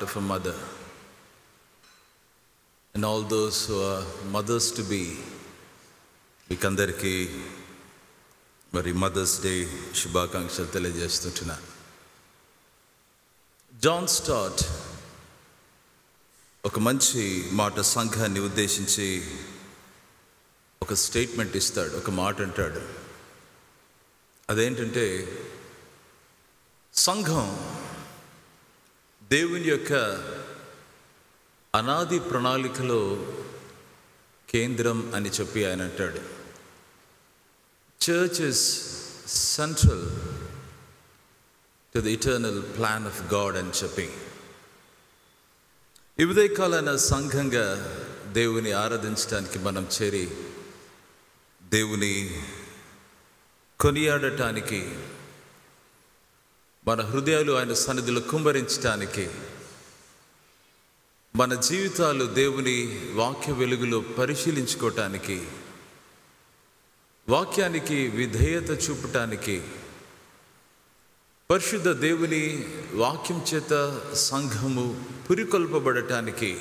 of a mother, and all those who are mothers to be, మీకందరికీ మరి mothers day శుభాకాంక్షలు తెలియజేస్తుంటున్నా. John start ఒక మంచి మాట సంఘాన్ని ఉద్దేశించి ఒక స్టేట్మెంట్ ఇస్తాడు, ఒక మాట అంటాడు. అదేంటంటే, సంఘం దేవుని యొక్క అనాది ప్రణాళికలో కేంద్రం అని చెప్పి ఆయన అంటాడు. Church is central to the eternal plan of God అని చెప్పి ఈ ఉదయకాలాన సంఘంగా దేవుని ఆరాధించడానికి మనం చేరి దేవుని కొనియాడటానికి, మన హృదయాలు ఆయన సన్నిధిలో కుమ్మరించటానికి, మన జీవితాలు దేవుని వాక్య వెలుగులో పరిశీలించుకోవటానికి, వాక్యానికి విధేయత చూపటానికి, పరిశుద్ధ దేవుని వాక్యం చేత సంఘము పురికొల్పబడటానికి,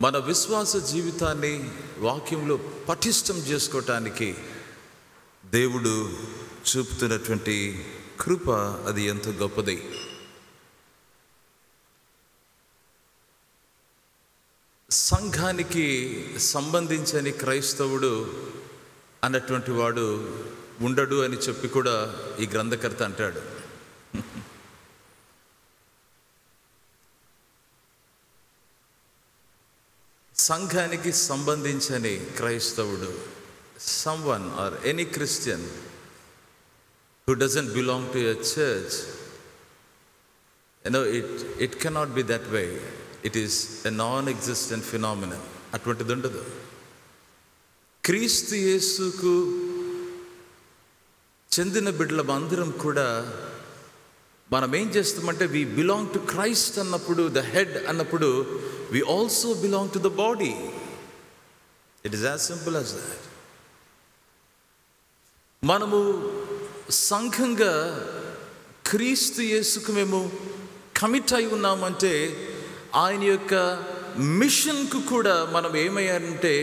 మన విశ్వాస జీవితాన్ని వాక్యంలో పటిష్టం చేసుకోవటానికి దేవుడు చూపుతున్నటువంటి కృప అది ఎంతో గొప్పది. సంఘానికి సంబంధించని క్రైస్తవుడు అన్నటువంటి వాడు ఉండడు అని చెప్పి కూడా ఈ గ్రంథకర్త అంటాడు. సంఘానికి సంబంధించని క్రైస్తవుడు, someone or any Christian who doesn't belong to a church, it cannot be that way. It is a non-existent phenomenon. అటువంటిది ఉండదు. క్రీస్తు యేసుకు చెందిన బిడ్డల అందరం కూడా మనం ఏం చేస్తామంటే, వి బిలాంగ్ టు క్రైస్ట్ అన్నప్పుడు, ద హెడ్ అన్నప్పుడు, we also belong to the body. It is as simple as that. మనము సంఘంగా క్రీస్తు యేసుకు మేము కమిట్ అయి ఉన్నామంటే, ఆయన యొక్క మిషన్కు కూడా మనం ఏమయ్యారంటే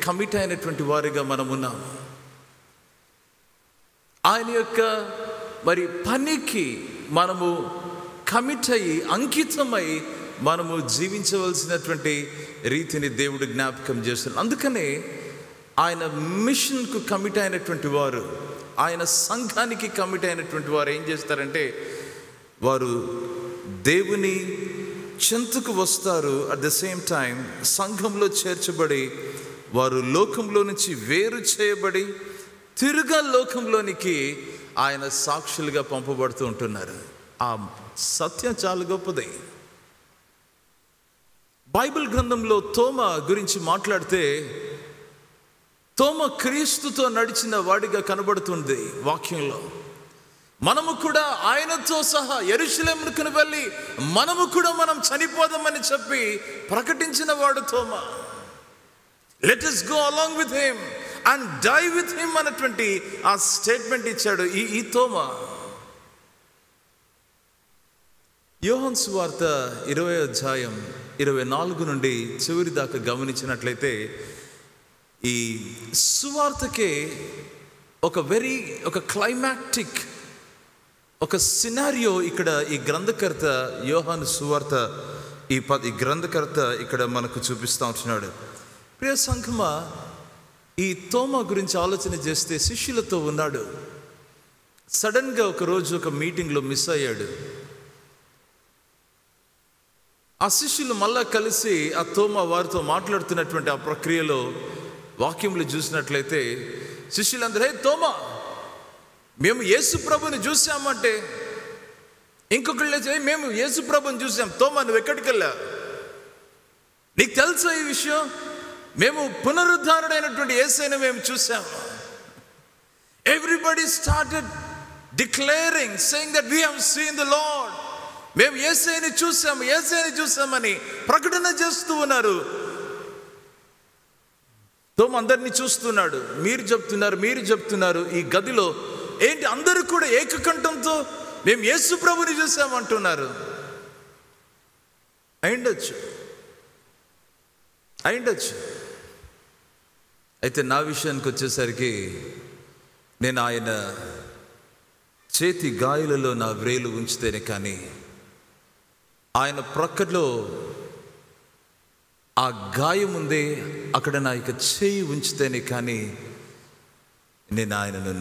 కమిట్ అయినటువంటి వారిగా మనం ఉన్నాము. ఆయన యొక్క మరి పనికి మనము కమిట్ అయ్యి, అంకితమై మనము జీవించవలసినటువంటి రీతిని దేవుడు జ్ఞాపకం చేస్తున్నారు. అందుకనే ఆయన మిషన్కు కమిట్ అయినటువంటి వారు, ఆయన సంఘానికి కమిట్ అయినటువంటి వారు ఏం చేస్తారంటే, వారు దేవుని చెంతకు వస్తారు. అట్ ద సేమ్ టైం సంఘంలో చేర్చబడి, వారు లోకంలో నుంచి వేరు చేయబడి తిరుగా లోకంలోనికి ఆయన సాక్షులుగా పంపబడుతూ ఉంటున్నారు. ఆ సత్యం చాలా గొప్పది. బైబిల్ గ్రంథంలో తోమా గురించి మాట్లాడితే, తోమా క్రీస్తుతో నడిచిన వాడిగా కనబడుతుంది వాక్యంలో. మనము కూడా ఆయనతో సహా యెరూషలేముకు వెళ్ళి మనం చనిపోదామని చెప్పి ప్రకటించిన వాడు తోమా. Let us go along with him and die with him అన్నటువంటి ఆ స్టేట్మెంట్ ఇచ్చాడు ఈ తోమా. యోహాను సువార్త 20వ అధ్యాయం 24 నుండి చివరి దాకా గమనించినట్లయితే, ఈ సువార్తకే ఒక క్లైమాక్టిక్ ఒక సినారియో ఇక్కడ ఈ గ్రంథకర్త యోహాను సువార్త ఈ గ్రంథకర్త ఇక్కడ మనకు చూపిస్తూ ఉంటున్నాడు. ప్రియ సంఘమా, ఈ తోమా గురించి ఆలోచన చేస్తే, శిష్యులతో ఉన్నాడు. సడన్గా ఒకరోజు ఒక మీటింగ్లో మిస్ అయ్యాడు. ఆ శిష్యులు మళ్ళా కలిసి ఆ తోమా వారితో మాట్లాడుతున్నటువంటి ఆ ప్రక్రియలో వాక్యంలో చూసినట్లయితే, శిష్యులందరూ, హే తోమా, మేము యేసు ప్రభుని చూసామంటే, ఇంకొకళ్ళు మేము యేసు ప్రభుని చూసాం. తోమా, నువ్వు ఎక్కడికి వెళ్ళా? నీకు తెలుసా ఈ విషయం? మేము పునరుద్ధారుడైనటువంటి యేసుని మేము చూసాం. Everybody started declaring, saying that we have seen the lord. మేము యేసుని చూసామని ప్రకటన చేస్తూ ఉన్నారు. తోమా అందరినీ చూస్తున్నాడు. మీరు చెప్తున్నారు ఈ గదిలో ఏంటి? అందరూ కూడా ఏకకంఠంతో మేము యేసు ప్రభుని చూసామంటున్నారు. అయిండొచ్చు. అయితే నా విషయానికి వచ్చేసరికి నేను ఆయన చేతి గాయాలలో నా వ్రేలు ఉంచితేనే కానీ, ఆయన ప్రక్కలో ఆ గాయం ఉందే అక్కడ నా యొక్క చేయి ఉంచితేనే కానీ నేను ఆయనను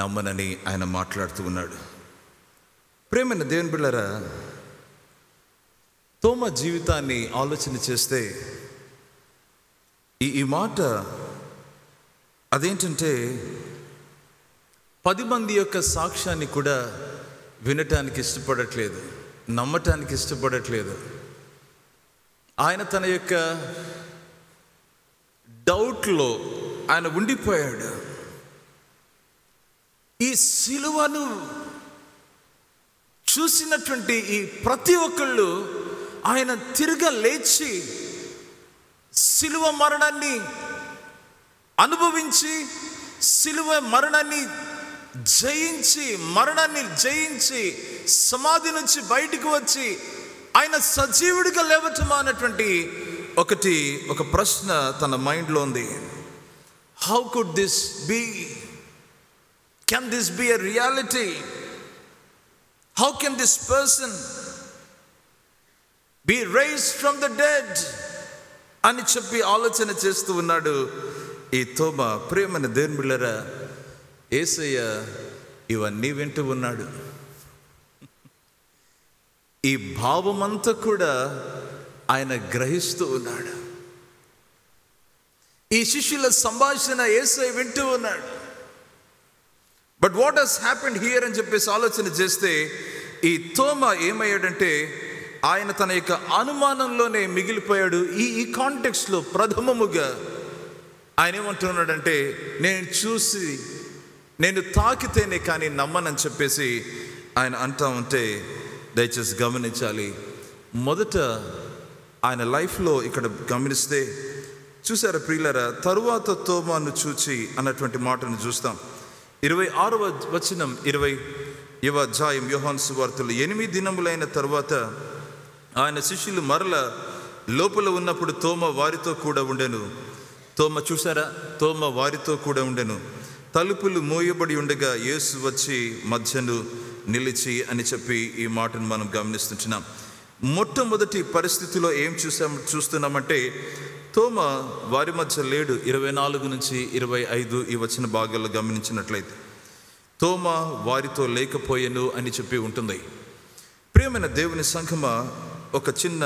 నమ్మనని ఆయన మాట్లాడుతూ ఉన్నాడు. ప్రేమైన దేవుని బిడ్డలారా, తోమా జీవితాన్ని ఆలోచన చేస్తే ఈ మాట అదేంటంటే, 10 మంది యొక్క సాక్ష్యాన్ని కూడా వినటానికి ఇష్టపడట్లేదు, నమ్మటానికి ఇష్టపడట్లేదు. ఆయన తన యొక్క డౌట్లో ఆయన ఉండిపోయాడు. ఈ సిలువను చూసినటువంటి ఈ ప్రతి ఒక్కళ్ళు ఆయన తిరిగి లేచి సిలువ మరణాన్ని అనుభవించి, సిలువ మరణాన్ని జయించి సమాధి నుంచి బయటికి వచ్చి ఆయన సజీవుడిగా లేవటం అన్నటువంటి ఒక ప్రశ్న తన మైండ్లో ఉంది. How could this be? Can this be a reality? How can this person be raised from the dead అని చెప్పి ఆలోచన చేస్తూ ఉన్నాడు ఈ తోమా. ప్రేమైన దేవుని బిడ్డలారా, యేసయ్య ఇవన్నీ వింటూ ఉన్నాడు. ఈ భావమంతా కూడా ఆయన గ్రహిస్తూ ఉన్నాడు. ఈ శిష్యుల సంభాషణ యేసయ్య వింటూ ఉన్నాడు. But what has happened here అని చెప్పేసి ఆలోచన చేస్తే, ఈ తోమా ఏమయ్యాడంటే ఆయన తన యొక్క అనుమానంలోనే మిగిలిపోయాడు. ఈ కాంటెక్స్ట్లో ప్రథమముగా ఆయన ఏమంటున్నాడంటే, నేను తాకితేనే కానీ నమ్మనని చెప్పేసి ఆయన అంటా ఉంటే దయచేసి గమనించాలి. మొదట ఆయన లైఫ్లో ఇక్కడ గమనిస్తే చూసారా ప్రియులారా, తరువాత తోమాను చూచి అన్నటువంటి మాటను చూస్తాం. 26వ వచనం 20వ అధ్యాయం యోహాను సువార్తలో, 8 దినములైన తరువాత ఆయన శిష్యులు మరల లోపల ఉన్నప్పుడు తోమా వారితో కూడా ఉండెను. తోమా వారితో కూడా ఉండెను. తలుపులు మూయబడి ఉండగా యేసు వచ్చి మధ్యను నిలిచి అని చెప్పి ఈ మాటను మనం గమనిస్తున్నాం. మొట్టమొదటి పరిస్థితిలో ఏం చూస్తున్నామంటే, తోమా వారి మధ్య లేడు. 24 నుంచి 25 ఈ వచన భాగాల్లో గమనించినట్లయితే తోమా వారితో లేకపోయెను అని చెప్పి ఉంటుంది. ప్రియమైన దేవుని సంఘమా, ఒక చిన్న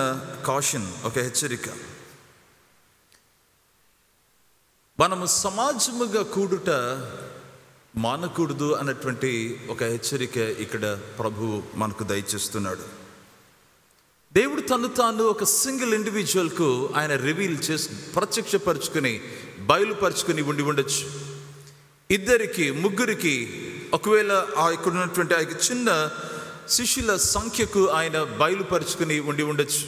కాషన్, ఒక హెచ్చరిక. మనము సమాజముగా కూడుట మానకూడదు అన్నటువంటి ఒక హెచ్చరిక ఇక్కడ ప్రభువు మనకు దయచేస్తున్నాడు. దేవుడు తను తాను ఒక సింగిల్ ఇండివిజువల్కు ఆయన రివీల్ చేసి ప్రత్యక్షపరుచుకుని బయలుపరుచుకుని ఉండొచ్చు. 2, 3 ఒకవేళ ఇక్కడ ఉన్నటువంటి ఆ చిన్న శిష్యుల సంఖ్యకు ఆయన బయలుపరుచుకుని ఉండొచ్చు.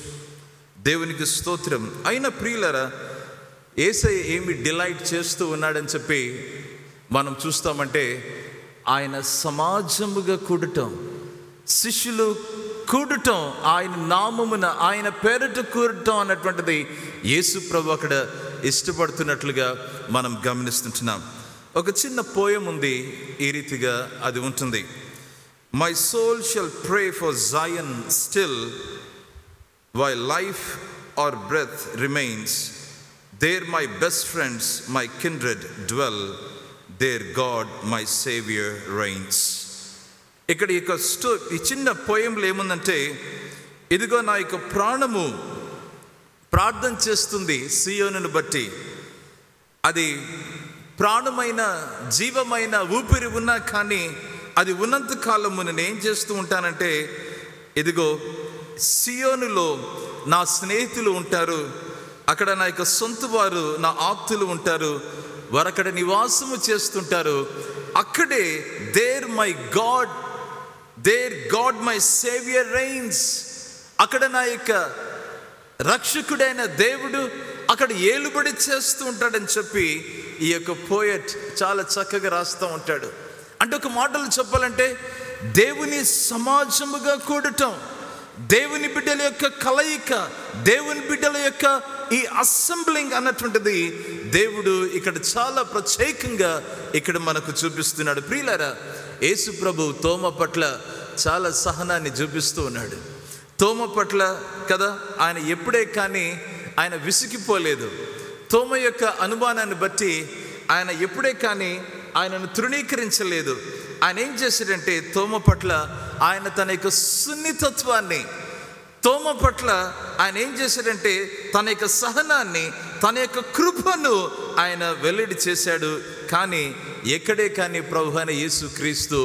దేవునికి స్తోత్రం. అయిన ప్రియులరా, యేసయ్య ఏమి డిలైట్ చేస్తూ ఉన్నాడని చెప్పి మనం చూస్తామంటే, ఆయన సమాజముగా కూడటం, శిష్యులు కూడటం, ఆయన నామమున ఆయన పేరిట కూడటం అన్నటువంటిది యేసు ప్రభు అక్కడ ఇష్టపడుతున్నట్లుగా మనం గమనిస్తుంటున్నాం. ఒక చిన్న పోయం ఉంది, ఈ రీతిగా అది ఉంటుంది. My soul shall pray for Zion still, while life or breath remains. There my best friends, my kindred dwell. There God my Savior reigns. ఇక్కడ ఈ చిన్న పోయంలో ఏముందంటే, ఇదిగో నా యొక్క ప్రాణము ప్రార్థన చేస్తుంది సియోనును బట్టి. అది ప్రాణమైన జీవమైన ఊపిరి ఉన్నా కానీ అది ఉన్నంత కాలము నేను ఏం చేస్తూ ఉంటానంటే, ఇదిగో సియోనులో నా స్నేహితులు ఉంటారు, అక్కడ నా యొక్క సొంత వారు నా ఆప్తులు ఉంటారు, వారు అక్కడ నివాసము చేస్తుంటారు. అక్కడే there God my saviour reigns. అక్కడ నా యొక్క రక్షకుడైన దేవుడు అక్కడ ఏలుబడి చేస్తూ ఉంటాడని చెప్పి ఈ యొక్క పోయట్ చాలా చక్కగా రాస్తూ ఉంటాడు. అంటే ఒక మాటలు చెప్పాలంటే, దేవుని సమాజముగా కూడటం, దేవుని బిడ్డల యొక్క కలయిక, దేవుని బిడ్డల యొక్క ఈ అసెంబ్లింగ్ అన్నటువంటిది దేవుడు ఇక్కడ చాలా ప్రత్యేకంగా ఇక్కడ మనకు చూపిస్తున్నాడు. ప్రియులారా, యేసు ప్రభు తోమ పట్ల చాలా సహనాన్ని చూపిస్తూ ఉన్నాడు. తోమ పట్ల కదా ఆయన ఎప్పుడే కానీ ఆయన విసిగిపోలేదు. తోమ యొక్క అనుమానాన్ని బట్టి ఆయన ఎప్పుడే కానీ ఆయనను తృణీకరించలేదు. ఆయన ఏం చేశాడంటే తోమ పట్ల ఆయన తన యొక్క సున్నితత్వాన్ని, తోమ పట్ల ఆయన ఏం చేశాడంటే తన యొక్క సహనాన్ని, తన యొక్క కృపను ఆయన వెల్లడి చేశాడు. కానీ ఎక్కడే కానీ ప్రభు అయిన యేసు క్రీస్తు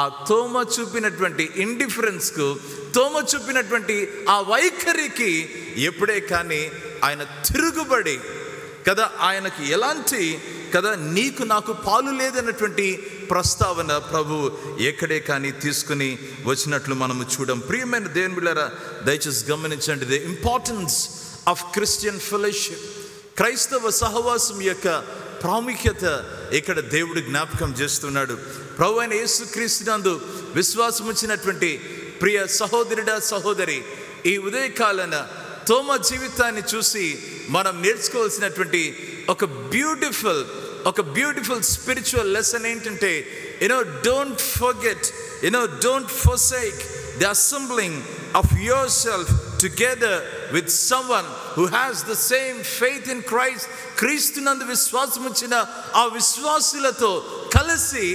ఆ తోమ చూపినటువంటి ఇండిఫరెన్స్కు, తోమ చూపినటువంటి ఆ వైఖరికి ఎప్పుడే కానీ ఆయన తిరుగుబడి కదా ఆయనకి ఎలాంటి కదా నీకు నాకు పాలు లేదన్నటువంటి ప్రస్తావన ప్రభు ఎక్కడే కానీ తీసుకుని వచ్చినట్లు మనము చూడం. ప్రియమైన దేవుని బిడ్డలారా, దయచేసి గమనించండి, the importance of Christian fellowship, క్రైస్తవ సహవాసం యొక్క ప్రాముఖ్యత ఇక్కడ దేవుడు జ్ఞాపకం చేస్తున్నాడు. ప్రభు అయిన యేసుక్రీస్తునందు విశ్వాసం ఉంచినటువంటి ప్రియ సహోదరుడా సహోదరి, ఈ ఉదయకాలన తోమ జీవితాన్ని చూసి మనం నేర్చుకోవాల్సినటువంటి ఒక బ్యూటిఫుల్ స్పిరిచువల్ లెసన్ ఏంటంటే, don't forget, don't forsake the assembling of your self together with someone who has the same faith in Christ. క్రీస్తునందు విశ్వాసం ఉంచిన ఆ విశ్వాసులతో కలిసి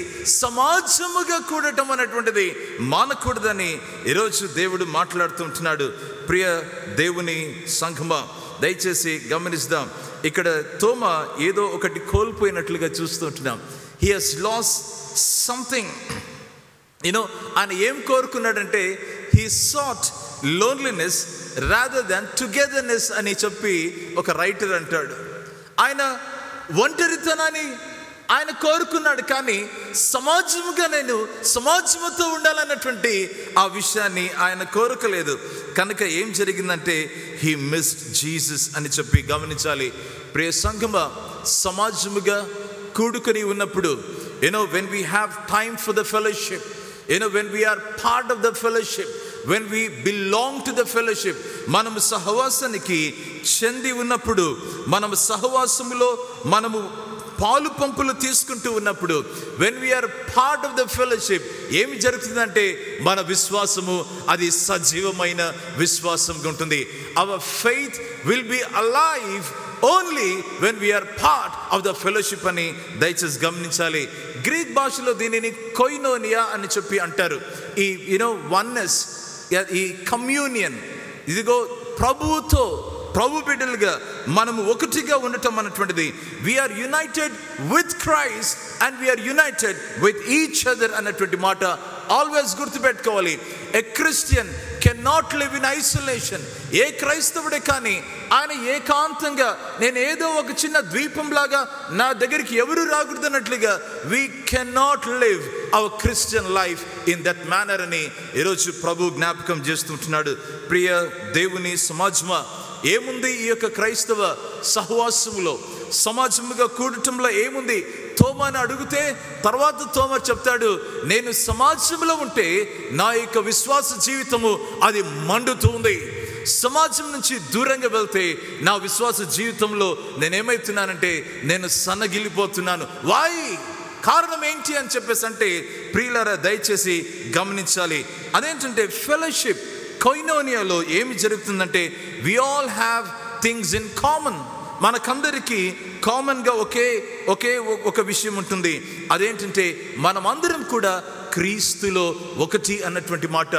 సమాజముగా కూడటం అనేటువంటిది మానకూడదని ఈరోజు దేవుడు మాట్లాడుతుంటున్నాడు. ప్రియ దేవుని సంఘమా, దయచేసి గమనిస్తాం. ఇక్కడ తోమ ఏదో ఒకటి కోల్పోయినట్లుగా చూస్తుంటున్నాం. He has lost something. ఆయన ఏం కోరుకున్నాడంటే he sought loneliness rather than togetherness అని చెప్పి ఒక రైటర్ అంటాడు. ఆయన ఒంటరితనాన్ని ఆయన కోరుకున్నాడు, కానీ నేను సమాజంతో ఉండాలన్నటువంటి ఆ విషయాన్ని ఆయన కోరుకోలేదు. కనుక ఏం జరిగిందంటే హీ మిస్డ్ జీసస్ అని చెప్పి గమనించాలి. ప్రియ సంఘమా, సమాజముగా కూడుకొని ఉన్నప్పుడు when we have time for the fellowship, when we are part of the fellowship, when we belong to the fellowship, మనము సహవాసానికి చెంది ఉన్నప్పుడు, మనము సహవాసములో మనము పాలు పంపులు తీసుకుంటూ ఉన్నప్పుడు, when we are part of the fellowship, ఏమి జరుగుతుందంటే మన విశ్వాసము అది సజీవమైన విశ్వాసంగా ఉంటుంది. Our faith will be alive only when we are part of the fellowship అని దయచేసి గమనించాలి. గ్రీక్ భాషలో దీనిని కొయినోనియా అని చెప్పి అంటారు. ఈ వన్నెస్, ఈ కమ్యూనియన్, ఇదిగో ప్రభువుతో ప్రభు బిడ్డలుగా మనము ఒకటిగా ఉండటం అన్నటువంటిది. We are united with Christ and we are united with each other అన్నటువంటి మాట ఆల్వేస్ గుర్తుపెట్టుకోవాలి. A Christian can not live in isolation. ఏ క్రైస్తవుడే కానీ ఆయన ఏకాంతంగా నేను ఏదో ఒక చిన్న ద్వీపంలాగా నా దగ్గరికి ఎవరు రాకూడదు అన్నట్లుగా we can not live our Christian life in that manner అని ఈరోజు ప్రభు జ్ఞాపకం చేస్తుంటున్నాడు. ప్రియ దేవుని సమాజమా, ఏముంది ఈ యొక్క క్రైస్తవ సహవాసములో, సమాజముగా కూడటంలో ఏముంది? తోమాని అడిగితే తర్వాత తోమ చెప్తాడు, నేను సమాజంలో ఉంటే నా యొక్క విశ్వాస జీవితము అది మండుతుంది. సమాజం నుంచి దూరంగా వెళ్తే నా విశ్వాస జీవితంలో నేనేమవుతున్నానంటే నేను సన్నగిల్లిపోతున్నాను. కారణం ఏంటి అని చెప్పేసి అంటే, ప్రియులారా దయచేసి గమనించాలి. అదేంటంటే ఫెలోషిప్, కొయినోనియాలో ఏమి జరుగుతుందంటే we all have things in common. మనకందరికీ కామన్గా ఒకే ఒక విషయం ఉంటుంది. అదేంటంటే మనమందరం కూడా క్రీస్తులో ఒకటి అన్నటువంటి మాట,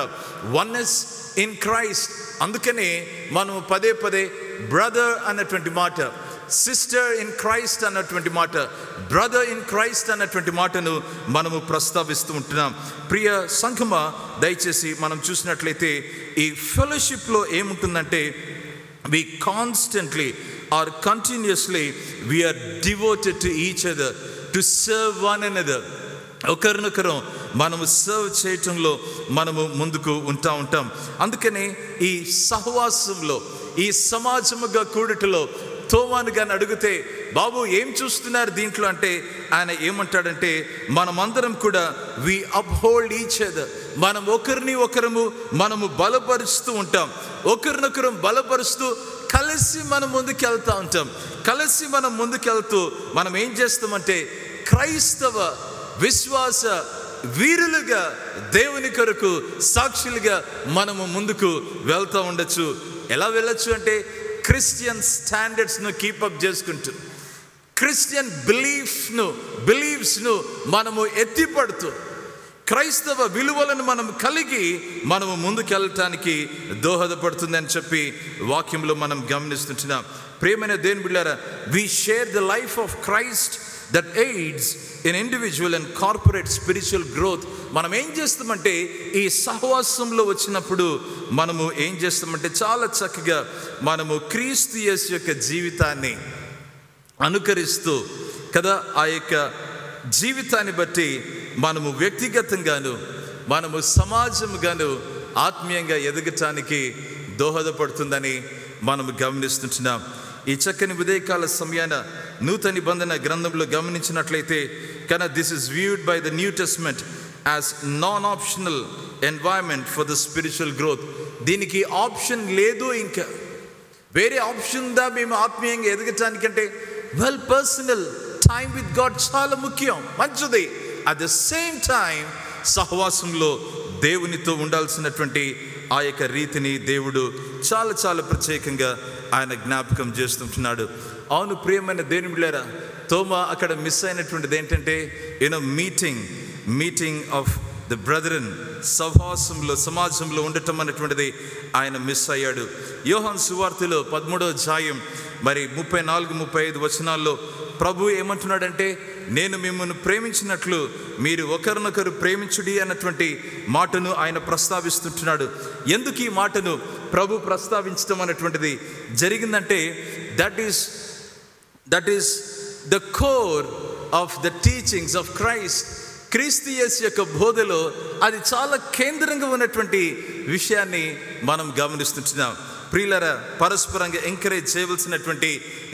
వన్నెస్ ఇన్ క్రైస్ట్. అందుకనే మనం పదే బ్రదర్ అన్నటువంటి మాట, సిస్టర్ ఇన్ క్రైస్ట్ అన్నటువంటి మాట, బ్రదర్ ఇన్ క్రైస్ట్ అన్నటువంటి మాటను మనము ప్రస్తావిస్తూ ఉంటున్నాం. ప్రియ సంఘమా, దయచేసి మనం చూసినట్లయితే ఈ ఫెలోషిప్లో ఏముంటుందంటే we constantly or continuously we are devoted to each other to serve one another. ఒకరినొకరం మనము సర్వ్ చేయటంలో మనము ముందుకు ఉంటాం. అందుకని ఈ సహవాసంలో, ఈ సమాజముగా కూడటలో తోమాను గాని అడిగితే, బాబు ఏం చూస్తున్నారు దీంట్లో అంటే ఆయన ఏమంటాడంటే మనమందరం కూడా we uphold each other, మనం ఒకరిని ఒకరము మనము బలపరుస్తూ ఉంటాం. ఒకరినొకరు బలపరుస్తూ కలిసి మనం ముందుకెళ్తూ ఉంటాం. కలిసి మనం ముందుకెళ్తూ మనం ఏం చేస్తామంటే క్రైస్తవ విశ్వాస వీరులుగా దేవుని కొరకు సాక్షులుగా మనము ముందుకు వెళ్తూ ఉండొచ్చు. ఎలా వెళ్ళొచ్చు అంటే క్రిస్టియన్ స్టాండర్డ్స్ను కీపప్ చేసుకుంటూ, క్రిస్టియన్ బిలీఫ్స్ను మనము ఎత్తిపడుతూ, క్రైస్తవ విలువలను మనం కలిగి మనము ముందుకెళ్ళటానికి దోహదపడుతుందని చెప్పి వాక్యంలో మనం గమనిస్తుంటున్నాం. ప్రియమైన దేవుని బిడ్డలారా, we share the life of Christ that aids in individual and corporate spiritual growth. మనం ఏం చేస్తామంటే ఈ సహవాసంలో వచ్చినప్పుడు మనము ఏం చేస్తామంటే చాలా చక్కగా మనము క్రీస్తు యేసు యొక్క జీవితాన్ని అనుకరిస్తూ కదా, ఆ యొక్క జీవితాన్ని బట్టి మనము వ్యక్తిగతంగాను మనము సమాజంగాను ఆత్మీయంగా ఎదగటానికి దోహదపడుతుందని మనము గమనిస్తుంటున్నాం. ఈ చక్కని ఉదయకాల సమయాన నూతన నిబంధన గ్రంథంలో గమనించినట్లయితే కనుక this is viewed by the new testament as non optional environment for the spiritual growth. దీనికి ఆప్షన్ లేదు, ఇంకా వేరే ఆప్షన్ ఉందా మేము ఆత్మీయంగా ఎదగటానికంటే? Well, personal time with God చాలా ముఖ్యం, మంచిది. అట్ ద సేమ్ టైం సహవాసంలో దేవునితో ఉండాల్సినటువంటి ఆ యొక్క రీతిని దేవుడు చాలా చాలా ప్రత్యేకంగా ఆయన జ్ఞాపకం చేస్తుంటున్నాడు. అవును ప్రియమైన దేవుని బిడ్డలారా, తోమా అక్కడ మిస్ అయినటువంటిది ఏంటంటే మీటింగ్ ఆఫ్ ద బ్రదరన్, సహవాసంలో సమాజంలో ఉండటం అనేటువంటిది ఆయన మిస్ అయ్యాడు. యోహాను సువార్తలో 13వ అధ్యాయం 34-35 వచనాల్లో ప్రభు ఏమంటున్నాడంటే, నేను మిమ్మల్ని ప్రేమించినట్లు మీరు ఒకరినొకరు ప్రేమించుడి అన్నటువంటి మాటను ఆయన ప్రస్తావిస్తుంటున్నాడు. ఎందుకు ఈ మాటను ప్రభు ప్రస్తావించడం అనేటువంటిది జరిగిందంటే that is the core of the teachings of Christ. క్రీస్తు యేసు యొక్క బోధలో అది చాలా కేంద్రంగా ఉన్నటువంటి విషయాన్ని మనం గమనిస్తుంటున్నాం. ప్రియులారా, పరస్పరంగా ఎంకరేజ్ చేయవలసినటువంటి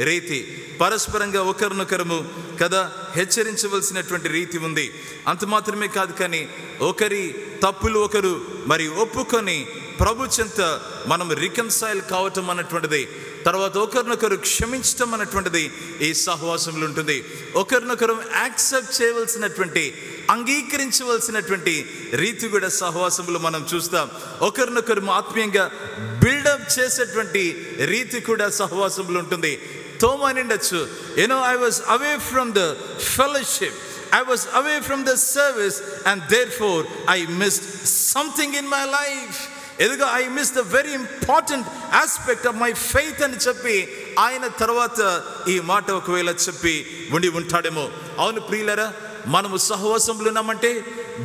రీతి, పరస్పరంగా ఒకరినొకరము కదా హెచ్చరించవలసినటువంటి రీతి ఉంది. అంత మాత్రమే కాదు, కానీ ఒకరి తప్పులు ఒకరు ఒప్పుకొని ప్రభు చెంత మనం రికన్సైల్ కావటం అన్నటువంటిది, తర్వాత ఒకరినొకరు క్షమించటం అన్నటువంటిది ఈ సహవాసంలో ఉంటుంది. ఒకరినొకరు యాక్సెప్ట్ చేయవలసినటువంటి, అంగీకరించవలసినటువంటి రీతి కూడా సహవాసంలో మనం చూస్తాం. ఒకరినొకరు ఆత్మీయంగా బిల్డప్ చేసేటువంటి రీతి కూడా సహవాసంలో ఉంటుంది. తోమా నిండొచ్చు, I was away from the fellowship, I was away from the service, and therefore I missed something in my life. ఎదుగా I missed the very important aspect of my faith అని చెప్పి ఆయన తర్వాత ఈ మాట ఒకవేళ చెప్పి ఉండి ఉంటాడేమో. అవును ప్రియులరా, మనము సహవాసంలో ఉన్నామంటే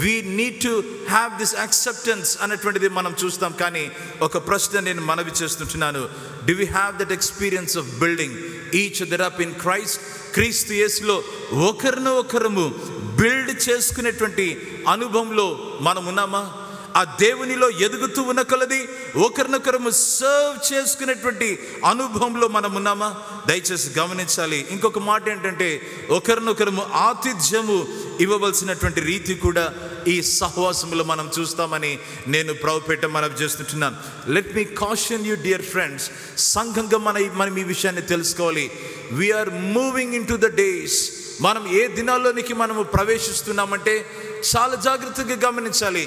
we need to have this acceptance అన్నటువంటిది మనం చూస్తాం. కానీ ఒక ప్రశ్న నేను మనవి చేస్తుంటున్నాను, do we have that experience of building each other up in Christ? క్రీస్తు యేసులో ఒకరినొకరము బిల్డ్ చేసుకునేటువంటి అనుభవంలో మనం ఉన్నామా? ఆ దేవునిలో ఎదుగుతూ ఉన్న కొలది ఒకరినొకరము సర్వ్ చేసుకునేటువంటి అనుభవంలో మనం ఉన్నామా? దయచేసి గమనించాలి. ఇంకొక మాట ఏంటంటే ఒకరినొకరము ఆతిథ్యము ఇవ్వవలసినటువంటి రీతి కూడా ఈ సహవాసంలో మనం చూస్తామని నేను ప్రభుపేట మనవి చేస్తుంటున్నాను. Let me caution you dear friends, సంఘంగా మనం ఈ విషయాన్ని తెలుసుకోవాలి. We are moving in to the days. మనం ఏ దినాల్లోనికి మనము ప్రవేశిస్తున్నామంటే చాలా జాగ్రత్తగా గమనించాలి.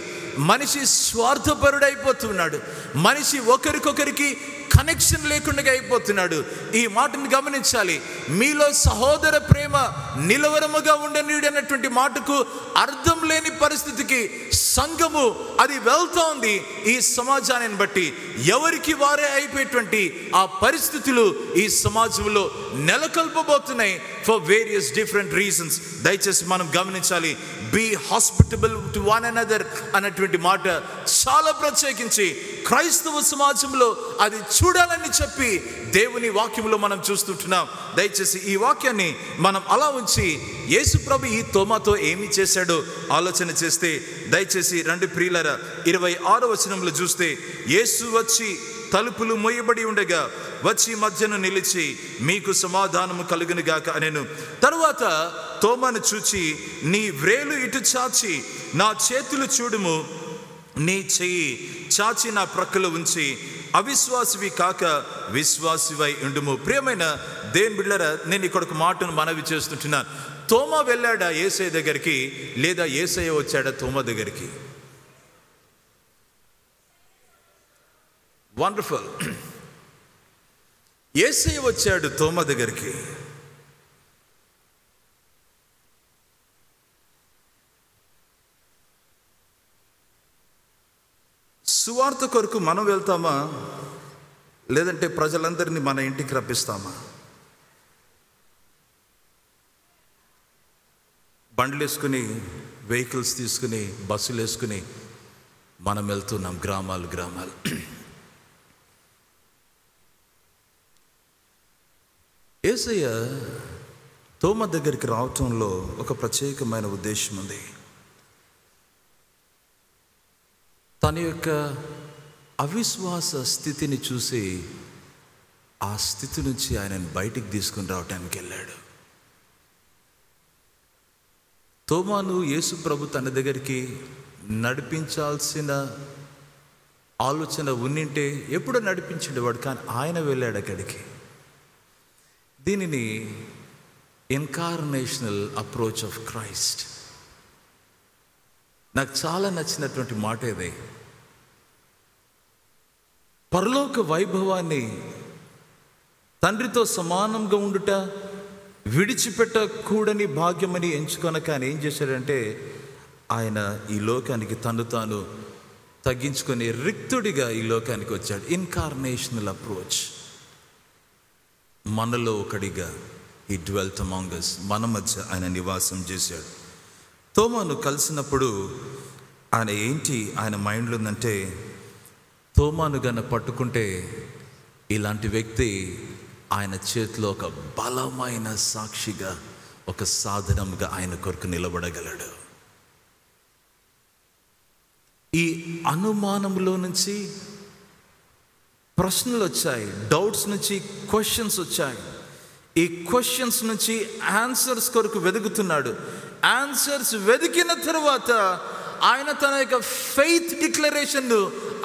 మనిషి స్వార్థపరుడైపోతున్నాడు, మనిషి ఒకరికొకరికి కనెక్షన్ లేకుండా అయిపోతున్నాడు. ఈ మాటను గమనించాలి. మీలో సహోదర ప్రేమ నిలవరముగా ఉండనీడు అన్నటువంటి మాటకు అర్థం లేని పరిస్థితికి సంఘము అది వెళ్తోంది. ఈ సమాజాన్ని బట్టి ఎవరికి వారే అయిపోయేటువంటి ఆ పరిస్థితులు ఈ సమాజంలో నెలకొల్పబోతున్నాయి ఫర్ వేరియస్ డిఫరెంట్ రీజన్స్. దయచేసి మనం గమనించాలి. Be hospitable to one another అన్నటువంటి మాట చాలా ప్రత్యేకించి క్రైస్తవ సమాజంలో అది చూడాలని చెప్పి దేవుని వాక్యంలో మనం చూస్తుంటున్నాం. దయచేసి ఈ వాక్యాన్ని మనం అలా ఉంచి యేసు ప్రభు ఈ తోమాతో ఏమి చేశాడో ఆలోచన చేస్తే, దయచేసి రండి ప్రియులారా, 26వ వచనంలో చూస్తే, యేసు వచ్చి తలుపులు మూయబడి ఉండగా వచ్చి మధ్యను నిలిచి మీకు సమాధానము కలుగును గాక అనెను. తరువాత తోమాను చూచి, నీ వ్రేలు ఇటు చాచి నా చేతులు చూడుము, నీ చెయ్యి చాచి నా ప్రక్కలో ఉంచి అవిశ్వాసివి కాక విశ్వాసివై ఉండుము. ప్రియమైన దేవుని బిడ్డలారా, నేను ఇక్కడ ఒక మాటను మనవి చేస్తుంటున్నాను. తోమా వెళ్ళాడా యేసయ్య దగ్గరికి, లేదా యేసయ్య వచ్చాడా తోమా దగ్గరికి? వండర్ఫుల్. యేసయ్య వచ్చాడు తోమా దగ్గరికి. సువార్త కొరకు మనం వెళ్తామా, లేదంటే ప్రజలందరినీ మన ఇంటికి రప్పిస్తామా? బండ్లు వేసుకుని, వెహికల్స్ తీసుకుని, బస్సులు వేసుకుని మనం వెళ్తున్నాం గ్రామాలు. యేసయ్య తోమా దగ్గరికి రావటంలో ఒక ప్రత్యేకమైన ఉద్దేశం ఉంది. తన యొక్క అవిశ్వాస స్థితిని చూసి ఆ స్థితి నుంచి ఆయనను బయటికి తీసుకుని రావటానికి వెళ్ళాడు. తోమాను యేసు ప్రభు తన దగ్గరికి నడిపించాల్సిన ఆలోచన ఉన్నింటే ఎప్పుడో నడిపించేవాడు, కానీ ఆయన వెళ్ళాడు అక్కడికి. దీనిని ఇన్కార్నేషనల్ అప్రోచ్ ఆఫ్ క్రైస్ట్. నాకు చాలా నచ్చినటువంటి మాట ఇదే. పరలోక వైభవాన్ని, తండ్రితో సమానంగా ఉండుట విడిచిపెట్టకూడని భాగ్యమని ఎంచుకొనక ఆయన ఏం చేశాడంటే, ఆయన ఈ లోకానికి తను తాను తగ్గించుకొని రిక్తుడిగా ఈ లోకానికి వచ్చాడు. ఇన్కార్నేషనల్ అప్రోచ్. మనలో ఒకడిగా ఈ డ్వెల్ట్ అమాంగ్ us, మన మధ్య ఆయన నివాసం చేశాడు. తోమాను కలిసినప్పుడు ఆయన మైండ్లో ఉందంటే, తోమాను గన పట్టుకుంటే ఇలాంటి వ్యక్తి ఆయన చేతిలో ఒక బలమైన సాక్షిగా, ఒక సాధనంగా ఆయన కొరకు నిలబడగలడు. ఈ అనుమానంలో నుంచి ప్రశ్నలు వచ్చాయి, డౌట్స్ నుంచి క్వశ్చన్స్ వచ్చాయి. ఈ క్వశ్చన్స్ నుంచి ఆన్సర్స్ కొరకు వెతుకుతున్నాడు. ఆన్సర్స్ వెతికిన తర్వాత ఆయన తన యొక్క ఫెయిత్ డిక్లరేషన్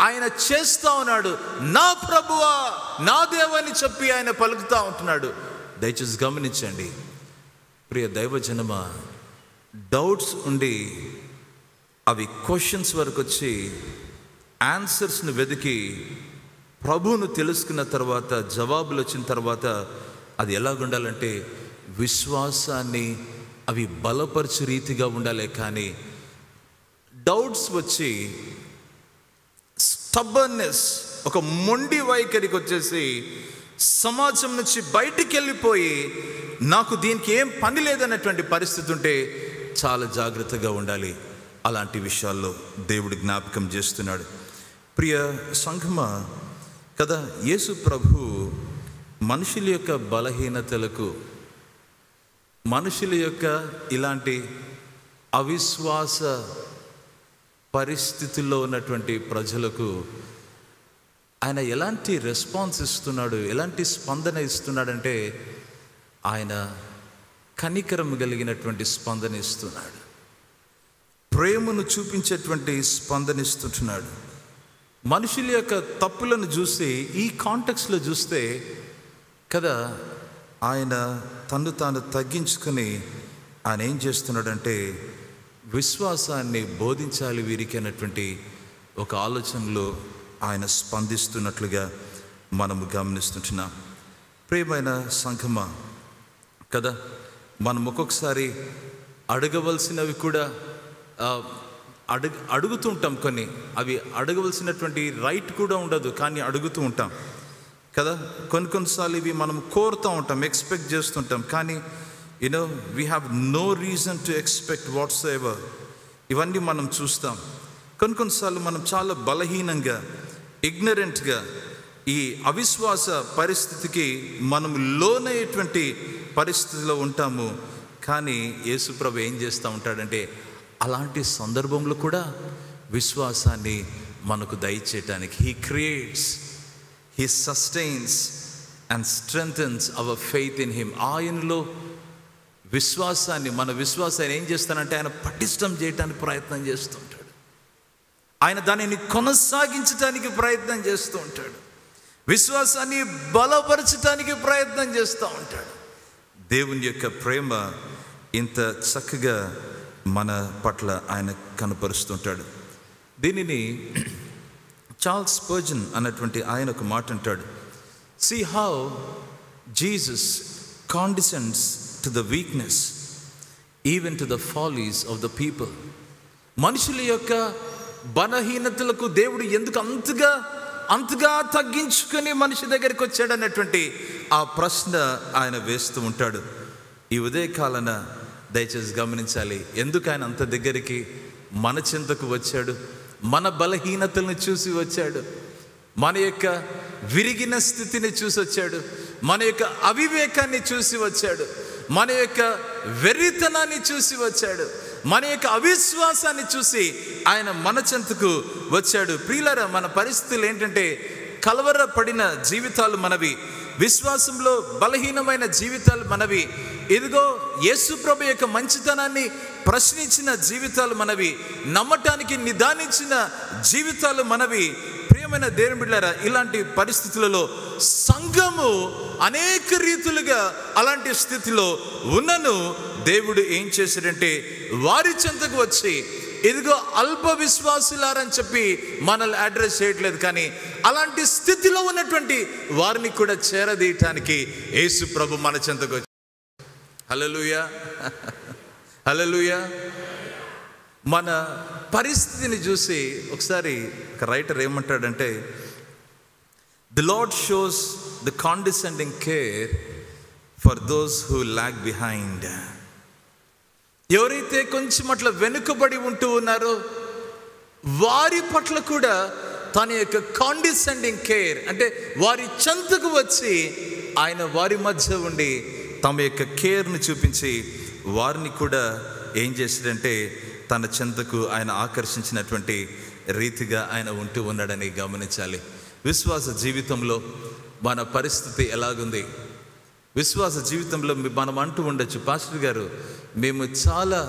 ఆయన చేస్తూ ఉన్నాడు. నా ప్రభువా, నా దేవా అని చెప్పి ఆయన పలుకుతూ ఉంటున్నాడు. దయచేసి గమనించండి ప్రియ దైవజనమా, డౌట్స్ ఉండి అవి క్వశ్చన్స్ వరకు వచ్చి ఆన్సర్స్ను వెతికి ప్రభువును తెలుసుకున్న తర్వాత, జవాబులు వచ్చిన తర్వాత అది ఎలాగుండాలంటే విశ్వాసాన్ని అవి బలపరచు రీతిగా ఉండాలి. కానీ డౌట్స్ వచ్చి స్టబ్బర్నెస్, ఒక మొండి వైఖరికి వచ్చేసి సమాజం నుంచి బయటికి వెళ్ళిపోయి నాకు దీనికి ఏం పని లేదన్నటువంటి పరిస్థితి ఉంటే చాలా జాగ్రత్తగా ఉండాలి. అలాంటి విషయాల్లో దేవుడు జ్ఞాపకం చేస్తున్నాడు. ప్రియ సంఘమా కదా, యేసు ప్రభు మనుషుల యొక్క బలహీనతలకు, మనుషుల యొక్క ఇలాంటి అవిశ్వాస పరిస్థితుల్లో ఉన్నటువంటి ప్రజలకు ఆయన ఎలాంటి రెస్పాన్స్ ఇస్తున్నాడు, ఎలాంటి స్పందన ఇస్తున్నాడంటే, ఆయన కనికరం కలిగినటువంటి స్పందన ఇస్తున్నాడు, ప్రేమను చూపించేటువంటి స్పందన ఇస్తున్నాడు. మనుషుల యొక్క తప్పులను చూసి, ఈ కాంటెక్స్లో చూస్తే కదా, ఆయన తను తాను తగ్గించుకొని ఆయన ఏం చేస్తున్నాడంటే విశ్వాసాన్ని బోధించాలి వీరికి అన్నటువంటి ఒక ఆలోచనలో ఆయన స్పందిస్తున్నట్లుగా మనము గమనిస్తుంటున్నాం. ప్రియమైన సంఘమా కదా, మనం ఒక్కొక్కసారి అడగవలసినవి కూడా అడుగుతూ ఉంటాం. కొన్ని అవి అడగవలసినటువంటి రైట్ కూడా ఉండదు, కానీ అడుగుతూ ఉంటాం కదా. కొన్నిసార్లు ఇవి మనం కోరుతూ ఉంటాం, ఎక్స్పెక్ట్ చేస్తుంటాం, కానీ we have no reason to expect whatsoever. ఇవన్నీ మనం చూస్తాం. కొన్నిసార్లు మనం చాలా బలహీనంగా, ఇగ్నరెంట్గా ఈ అవిశ్వాస పరిస్థితికి మనం లోనయ్యేటువంటి పరిస్థితిలో ఉంటాము. కానీ యేసుప్రభు ఏం చేస్తూ ఉంటాడంటే, అలాంటి సందర్భంలో కూడా విశ్వాసాన్ని మనకు దయచేయటానికి he creates, he sustains and strengthens our faith in him. ఆయనలో విశ్వాసాన్ని, మన విశ్వాసాన్ని ఏం చేస్తానంటే ఆయన పటిష్టం చేయడానికి ప్రయత్నం చేస్తుంటాడు. ఆయన దానిని కొనసాగించడానికి ప్రయత్నం చేస్తూ ఉంటాడు. విశ్వాసాన్ని బలపరచడానికి ప్రయత్నం చేస్తూ ఉంటాడు. దేవుని యొక్క ప్రేమ ఇంత చక్కగా మన పట్ల ఆయన కనపరుస్తుంటాడు. దీనిని చార్ల్స్ స్పర్జన్ అన్నటువంటి ఆయన ఒక మాట అంటాడు, see how Jesus condescends to the weakness, even to the follies of the people. మనుషుల యొక్క బలహీనతలకు దేవుడు ఎందుకు అంతగా తగ్గించుకొని మనిషి దగ్గరికి వచ్చాడు అన్నటువంటి ఆ ప్రశ్న ఆయన వేస్తూ ఉంటాడు. ఈ ఉదయకాలన దయచేసి గమనించాలి, ఎందుకు ఆయన అంత దగ్గరికి మన చింతకు వచ్చాడు? మన బలహీనతలను చూసి వచ్చాడు, మన యొక్క విరిగిన స్థితిని చూసి వచ్చాడు, మన యొక్క అవివేకాన్ని చూసి వచ్చాడు, మన యొక్క వెర్రితనాన్ని చూసి వచ్చాడు, మన యొక్క అవిశ్వాసాన్ని చూసి ఆయన మన చెంతకు వచ్చాడు. ప్రియులారా, మన పరిస్థితులు ఏంటంటే కలవరపడిన జీవితాలు మనవి, విశ్వాసంలో బలహీనమైన జీవితాలు మనవి. ఇదిగో యేసు ప్రభు యొక్క మంచితనాన్ని ప్రశ్నించిన జీవితాలు మనవి, నమ్మటానికి నిదానించిన జీవితాలు మనవి. ప్రియమైన దేవుని బిడ్డలారా, ఇలాంటి పరిస్థితులలో సంఘము అనేక రీతులుగా అలాంటి స్థితిలో ఉన్నను దేవుడు ఏం చేశాడంటే వారి చెంతకు వచ్చి, ఇదిగో అల్ప విశ్వాసులారని చెప్పి మనల్ని అడ్రస్ చేయట్లేదు, కానీ అలాంటి స్థితిలో ఉన్నటువంటి వారిని కూడా చేరదీయటానికి యేసు ప్రభు మన చెంతకు వచ్చి. హల్లెలూయా, హల్లెలూయా. మన పరిస్థితిని చూసి ఒకసారి ఒక రైటర్ ఏమంటాడంటే, the lord shows the condescending care for those who lag behind. ఎవరైతే కొంచెం అట్లా వెనుకబడి ఉంటూ ఉన్నారో వారి పట్ల కూడా తన యొక్క కాండిసెండింగ్ కేర్, అంటే వారి చెంతకు వచ్చి ఆయన వారి మధ్య ఉండి తమ యొక్క కేర్ను చూపించి వారిని కూడా ఏం చేశాడంటే తన చెంతకు ఆయన ఆకర్షించినటువంటి రీతిగా ఆయన ఉంటూ ఉన్నాడని గమనించాలి. విశ్వాస జీవితంలో మన పరిస్థితి ఎలాగుంది? విశ్వాస జీవితంలో మనం అంటూ ఉండొచ్చు, పాస్టర్ గారు మేము చాలా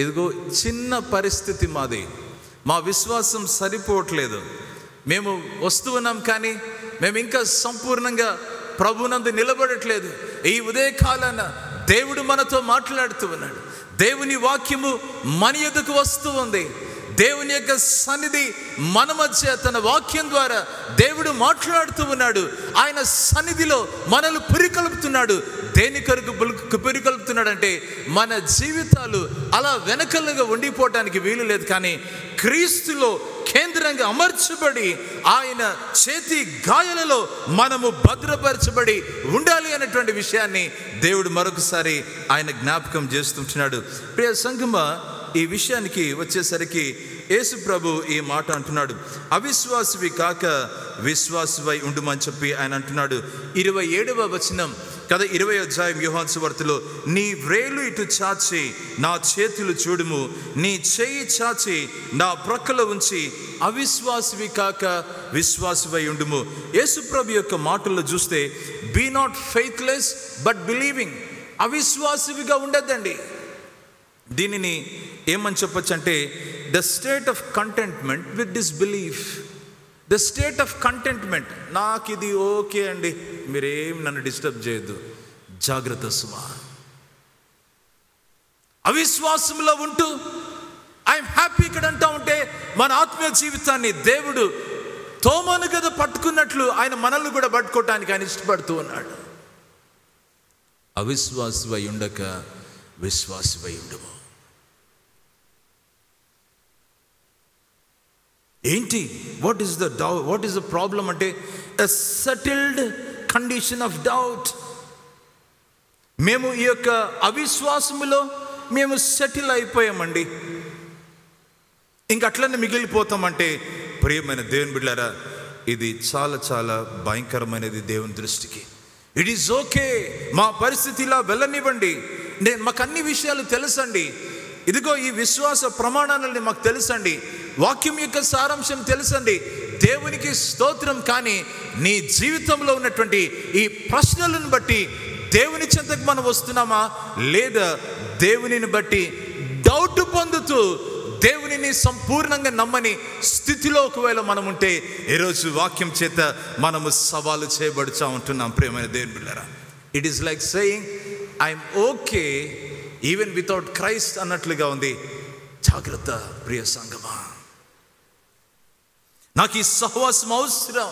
ఇదిగో చిన్న పరిస్థితి మాది, మా విశ్వాసం సరిపోవట్లేదు, మేము వస్తూ ఉన్నాం కానీ మేము ఇంకా సంపూర్ణంగా ప్రభునందు నిలబడట్లేదు. ఈ ఉదయకాలాన దేవుడు మనతో మాట్లాడుతూ ఉన్నాడు. దేవుని వాక్యము మన యొద్దకు వస్తూ ఉంది. దేవుని యొక్క సన్నిధి మన మధ్య తన వాక్యం ద్వారా దేవుడు మాట్లాడుతూ ఉన్నాడు. ఆయన సన్నిధిలో మనల్ని పురికలుపుతున్నాడు. దేని కొరకు పురికలుపుతున్నాడంటే మన జీవితాలు అలా వెనకలుగా ఉండిపోవటానికి వీలు లేదు, కానీ క్రీస్తులో కేంద్రంగా అమర్చబడి ఆయన చేతి గాయాలలో మనము భద్రపరచబడి ఉండాలి అనేటువంటి విషయాన్ని దేవుడు మరొకసారి ఆయన జ్ఞాపకం చేస్తుంటున్నాడు. ప్రియ సంగమా, ఈ విషయానికి వచ్చేసరికి యేసు ప్రభు ఈ మాట అంటున్నాడు, అవిశ్వాసివి కాక విశ్వాసివై ఉండుమని చెప్పి ఆయన అంటున్నాడు. 27వ వచనం కదా, 20వ అధ్యాయం యోహాను సువార్తలో, నీ వ్రేలు ఇటు చాచి నా చేతులు చూడుము, నీ చేయి చాచి నా ప్రక్కలో ఉంచి అవిశ్వాసివి కాక విశ్వాసివై ఉండుము. యేసు ప్రభు యొక్క మాటల్లో చూస్తే, be not faithless but believing. అవిశ్వాసివిగా ఉండద్దండి. దీనిని ఏమని చెప్పొచ్చు అంటే the state of contentment with disbelief. The state of contentment, నాకు ఇది ఓకే అండి, మీరేం నన్ను డిస్టర్బ్ చేయొద్దు, జాగ్రత్త సుమా. అవిశ్వాసంలో ఉంటూ ఐఎమ్ హ్యాపీ ఇక్కడ అంటా ఉంటే మన ఆత్మీయ జీవితాన్ని దేవుడు తోమాను కదా పట్టుకున్నట్లు ఆయన మనల్ని కూడా పట్టుకోవటానికి ఆయన ఇష్టపడుతూ ఉన్నాడు. అవిశ్వాసివై ఉండక విశ్వాసివై ఉండుము. ఏంటి? What is the doubt? What is the problem అంటే ఎ సెటిల్డ్ కండిషన్ ఆఫ్ డౌట్. మేము ఈ యొక్క అవిశ్వాసములో మేము సెటిల్ అయిపోయామండి, ఇంకట్లనే మిగిలిపోతామంటే ప్రియమైన దేవుని బిడ్డలారా, ఇది చాలా చాలా భయంకరమైనది దేవుని దృష్టికి. ఇట్ ఈజ్ ఓకే, మా పరిస్థితి ఇలా వెళ్ళనివ్వండి, మాకు అన్ని విషయాలు తెలుసండి, ఇదిగో ఈ విశ్వాస ప్రమాణాలని మాకు తెలుసండి, వాక్యం యొక్క సారాంశం తెలుసండి, దేవునికి స్తోత్రం. కానీ నీ జీవితంలో ఉన్నటువంటి ఈ ప్రశ్నలను బట్టి దేవుని చెంతకు మనం వస్తున్నామా, లేదా దేవునిని బట్టి డౌట్ పొందుతూ దేవునిని సంపూర్ణంగా నమ్మని స్థితిలో ఒకవేళ మనం ఉంటే ఈరోజు వాక్యం చేత మనము సవాలు చేయబడుతూ ఉంటున్నాం. ప్రియమైన దేవుని బిడ్డలారా, it is like saying I'm okay even without Christ అన్నట్లుగా ఉంది. జాగ్రత్త ప్రియ సంగమా, నాకు ఈ సహవాసం అవసరం.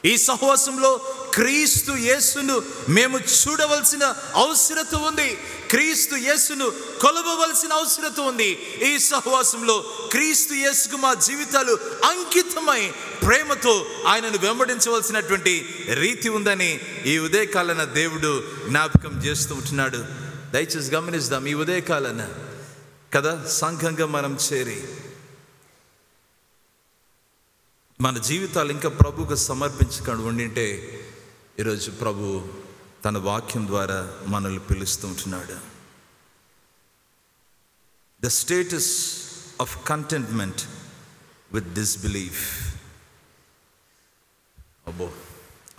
ఈ సహవాసంలో క్రీస్తు యేసును మేము చూడవలసిన అవసరత ఉంది. క్రీస్తు యేసును కొలవవలసిన అవసరత ఉంది. ఈ సహవాసంలో క్రీస్తు యేసుకు మా జీవితాలు అంకితమై ప్రేమతో ఆయనను వెంబడించవలసినటువంటి రీతి ఉందని ఈ ఉదయకాలన దేవుడు జ్ఞాపకం చేస్తూ ఉంటున్నాడు. దయచేసి గమనిద్దాం. ఈ ఉదయకాలన కదా సంఘంగా మనం చేరి మన జీవితాలు ఇంకా ప్రభువుకు సమర్పించకుండా ఉండింటే ఈరోజు ప్రభు తన వాక్యం ద్వారా మనల్ని పిలుస్తూ ఉంటున్నాడు. The status of contentment with disbelief.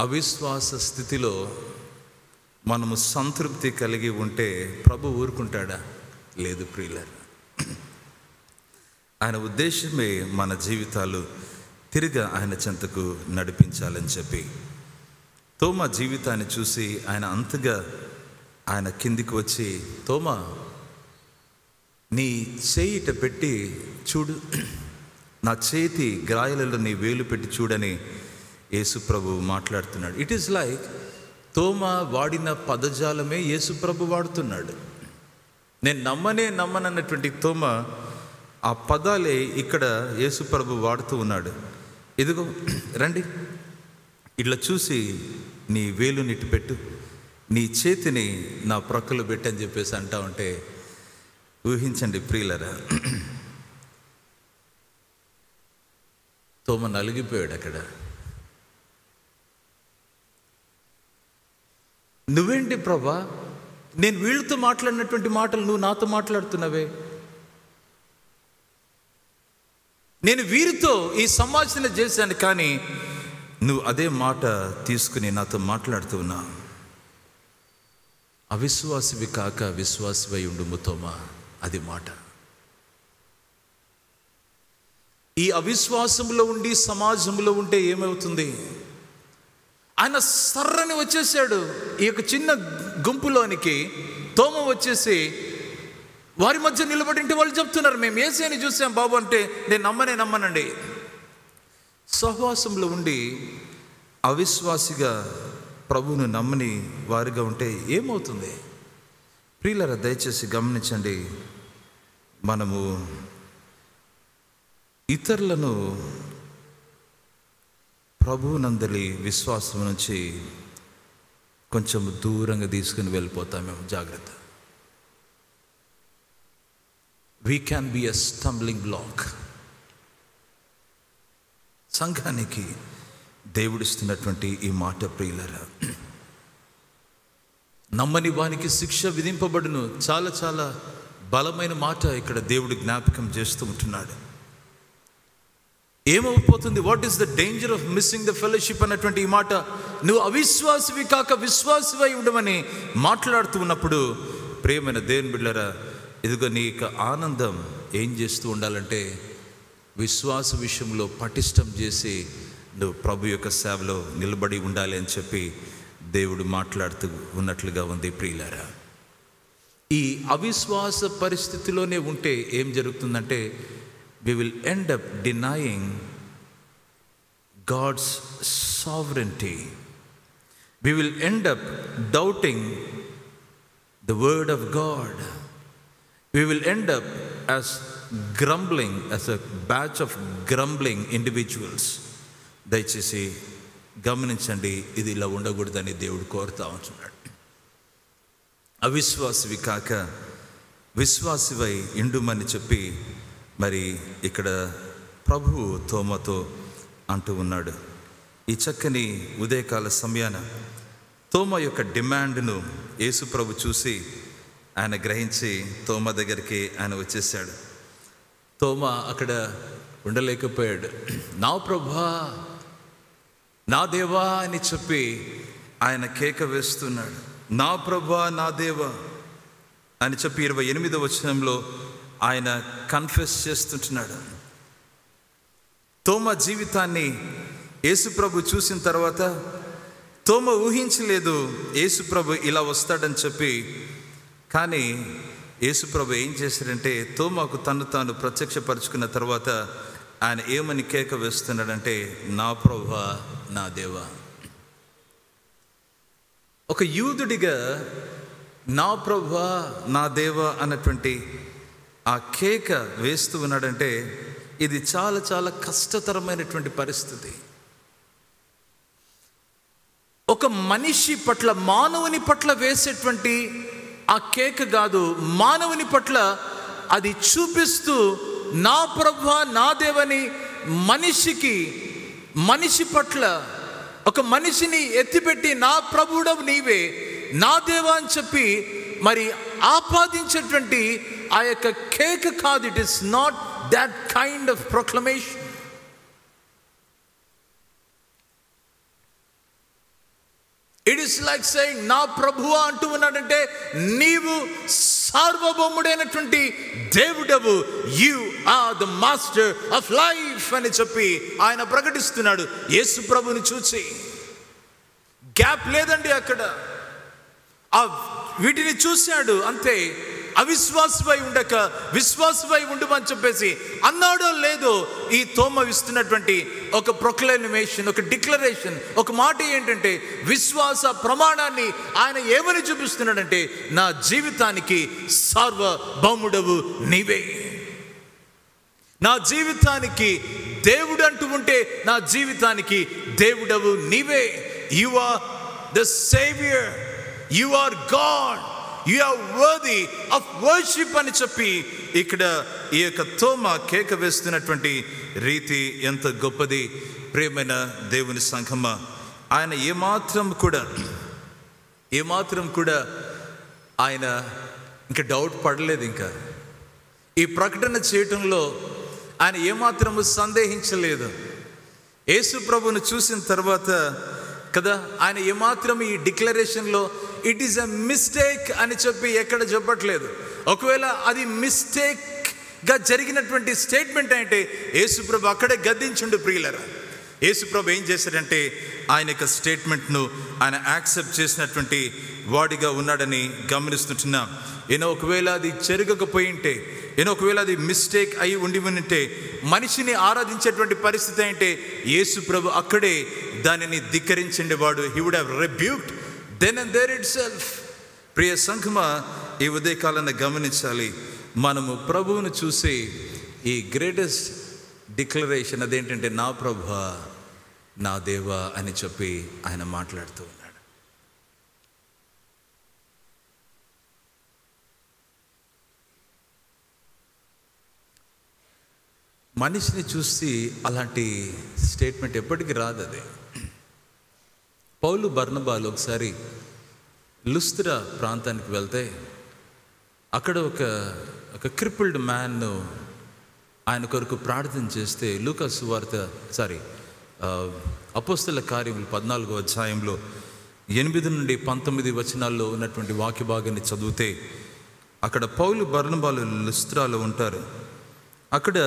అవిశ్వాస స్థితిలో మనము సంతృప్తి కలిగి ఉంటే ప్రభు ఊరుకుంటాడా? లేదు ప్రియులారా. ఆయన ఉద్దేశమే మన జీవితాలు తిరిగి ఆయన చెంతకు నడిపించాలని చెప్పి తోమా జీవితాన్ని చూసి ఆయన అంతగా ఆయన కిందికి వచ్చి, తోమా నీ చేయిట పెట్టి చూడు, నా చేతి గాయాలలో నీ వేలు పెట్టి చూడని యేసు ప్రభు మాట్లాడుతున్నాడు. ఇట్ ఈస్ లైక్ తోమా వాడిన పదజాలమే యేసు ప్రభు వాడుతున్నాడు. నేను నమ్మనన్నటువంటి తోమా ఆ పదాలే ఇక్కడ యేసు ప్రభు వాడుతూ ఉన్నాడు. ఇదిగో రండి, ఇట్లా చూసి నీ వేలు నిట్టు పెట్టు, నీ చేతిని నా ప్రక్కలో పెట్టని చెప్పేసి అంటా ఉంటే ఊహించండి ప్రియులరా. తోమ నలిగిపోయాడు అక్కడ. నువ్వేంటి ప్రభా, నేను వీళ్ళతో మాట్లాడినటువంటి మాటలు నువ్వు నాతో మాట్లాడుతున్నావే, నేను వీరితో ఈ సంభాషణ చేశాను, కానీ నువ్వు అదే మాట తీసుకుని నాతో మాట్లాడుతూ ఉన్నా. అవిశ్వాసివి కాక విశ్వాసివై ఉండుము తోమా, అది మాట. ఈ అవిశ్వాసంలో ఉండి సమాజంలో ఉంటే ఏమవుతుంది? ఆయన సర్రని వచ్చేసాడు ఈ యొక్క చిన్న గుంపులోనికి. తోమ వచ్చేసి వారి మధ్య నిలబడింటే వాళ్ళు చెప్తున్నారు, మేము యేసుని చూసాం బాబు అంటే, నేను నమ్మనండి. సహవాసంలో ఉండి అవిశ్వాసిగా ప్రభువును నమ్మని వారిగా ఉంటే ఏమవుతుంది? ప్రియులారా, దయచేసి గమనించండి. మనము ఇతరులను ప్రభువునందలి విశ్వాసం నుంచి కొంచెం దూరంగా తీసుకుని వెళ్ళిపోతామేమో. జాగ్రత్త. We can be a stumbling block. సంఘానికి దేవుడిస్తున్నటువంటి ఈ మాట ప్రియులరా, నమ్మని వానికి శిక్ష విధింపబడును. చాలా చాలా బలమైన మాట ఇక్కడ దేవుడు జ్ఞాపకం చేస్తూ ఉంటున్నాడు. ఏమైపోతుంది? What is the danger of missing the fellowship అన్నటువంటి ఈ మాట నువ్వు అవిశ్వాసివి కాక విశ్వాసివై ఉండమని మాట్లాడుతూ ఉన్నప్పుడు, ప్రియమైన దేవుని బిడ్డలారా, ఇదిగో నీ యొక్క ఆనందం ఏం చేస్తూ ఉండాలంటే విశ్వాస విషయంలో పటిష్టం చేసి నువ్వు ప్రభు యొక్క సేవలో నిలబడి ఉండాలి అని చెప్పి దేవుడు మాట్లాడుతూ ఉన్నట్లుగా ఉంది ప్రియులారా. ఈ అవిశ్వాస పరిస్థితిలోనే ఉంటే ఏం జరుగుతుందంటే, we will end up denying God's sovereignty. We will end up doubting the word of God. We will end up as grumbling, as a batch of grumbling individuals. దయచేసి గమనించండి, ఇది ఇలా ఉండకూడదని దేవుడు కోరుతా ఉంటున్నాడు. అవిశ్వాసివి కాక విశ్వాసివై ఇండుమని చెప్పి మరి ఇక్కడ ప్రభువు తోమతో అంటూ ఉన్నాడు. ఈ చక్కని ఉదయకాల సమయాన తోమ యొక్క డిమాండ్ను యేసు ప్రభు చూసి ఆయన గ్రహించి తోమ దగ్గరికి ఆయన వచ్చేసాడు. తోమ అక్కడ ఉండలేకపోయాడు. నా ప్రభువా, నా దేవా అని చెప్పి ఆయన కేక వేస్తున్నాడు. నా ప్రభువా, నా దేవా అని చెప్పి 28వ వచనంలో ఆయన కన్ఫెస్ చేస్తుంటున్నాడు. తోమా జీవితాన్ని యేసుప్రభు చూసిన తర్వాత తోమా ఊహించలేదు యేసుప్రభు ఇలా వస్తాడని చెప్పి. కానీ యేసుప్రభు ఏం చేశాడంటే తోమాకు తను తాను ప్రత్యక్షపరుచుకున్న తర్వాత ఆయన ఏమని కేక వేస్తున్నాడంటే, నా ప్రభువా, నా దేవా. ఒక యూదుడిగా నా ప్రభువా, నా దేవా అన్నటువంటి ఆ కేక వేస్తూ ఉన్నాడంటే ఇది చాలా చాలా కష్టతరమైనటువంటి పరిస్థితి. ఒక మనిషి పట్ల, మానవుని పట్ల వేసేటువంటి ఆ కేక కాదు, మానవుని పట్ల అది చూపిస్తూ నా ప్రభువా, నా దేవని మనిషి పట్ల ఒక మనిషిని ఎత్తిపెట్టి నా ప్రభువుడవు నీవే, నా దేవా అని చెప్పి మరి ఆపాదించేటువంటి ఆ యొక్క కేక కాదు. It is not that kind of proclamation. It is like saying నా ప్రభువా అంటూ ఉన్నాడంటే నీవు సార్వభౌముడైనటువంటి దేవుడవు, you are the master of life అని చెప్పి ఆయన ప్రకటిస్తున్నాడు. యేసు ప్రభుని చూసి గ్యాప్ లేదండి అక్కడ. వీటిని చూశాడు అంతే. అవిశ్వాసమై ఉండక విశ్వాసమై ఉండమని చెప్పేసి అన్నాడో లేదో ఈ తోమ ఇస్తున్నటువంటి ఒక ప్రొక్లమేషన్, ఒక డిక్లరేషన్, ఒక మాట ఏంటంటే విశ్వాస ప్రమాణాన్ని ఆయన ఏమని చూపిస్తున్నాడంటే నా జీవితానికి సార్వభౌముడవు నీవే, నా జీవితానికి దేవుడు అంటూ ఉంటే నా జీవితానికి దేవుడవు నీవే. You are the saviour, you are God, you are worthy of worship అని చెప్పి ఇక్కడ ఈ యొక్క తోమ కేక వేస్తున్నటువంటి రీతి ఎంత గొప్పది. ప్రియమైన దేవుని సంఘమా, ఆయన ఏమాత్రం కూడా ఆయన ఇంకా డౌట్ పడలేదు. ఇంకా ఈ ప్రకటన చేయటంలో ఆయన ఏమాత్రము సందేహించలేదు. యేసు ప్రభువును చూసిన తర్వాత కదా ఆయన ఏమాత్రం ఈ డిక్లరేషన్లో ఇట్ ఈస్ ఎ మిస్టేక్ అని చెప్పి ఎక్కడ చెప్పట్లేదు. ఒకవేళ అది మిస్టేక్గా జరిగినటువంటి స్టేట్మెంట్ అంటే యేసుప్రభు అక్కడే గద్దించుండు. ప్రియులరా, యేసుప్రభు ఏం చేశాడంటే ఆయన యొక్క స్టేట్మెంట్ను ఆయన యాక్సెప్ట్ చేసినటువంటి వాడిగా ఉన్నాడని గమనిస్తుంటున్నాం. ఒకవేళ అది చెరగకపోయి ఉంటే, ఒకవేళ అది మిస్టేక్ అయి ఉంటే మనిషిని ఆరాధించేటువంటి పరిస్థితి అంటే యేసుప్రభు అక్కడే దానిని ధిక్కరించేవాడు. He would have rebuked then and there itself. ప్రియ సంఘమా, ఈ ఉదయకాలాన్ని గమనించాలి. మనము ప్రభువును చూసి ఈ గ్రేటెస్ట్ డిక్లరేషన్ అదేంటంటే నా ప్రభువా, నా దేవా అని చెప్పి ఆయన మాట్లాడుతూ ఉన్నాడు. మనిషిని చూసి అలాంటి స్టేట్మెంట్ ఎప్పటికీ రాదు. అది పౌలు బర్నబాలు ఒకసారి లుస్త్రా ప్రాంతానికి వెళ్తే అక్కడ ఒక క్రిపుల్డ్ మ్యాన్ను ఆయన కొరకు ప్రార్థన చేస్తే లూకా సువార్త అపోస్తల కార్యములు 14వ అధ్యాయంలో 8 నుండి 19 వచనాల్లో ఉన్నటువంటి వాక్య భాగాన్ని చదివితే అక్కడ పౌలు బర్నబాలు లుస్త్రాలో ఉంటారు. అక్కడ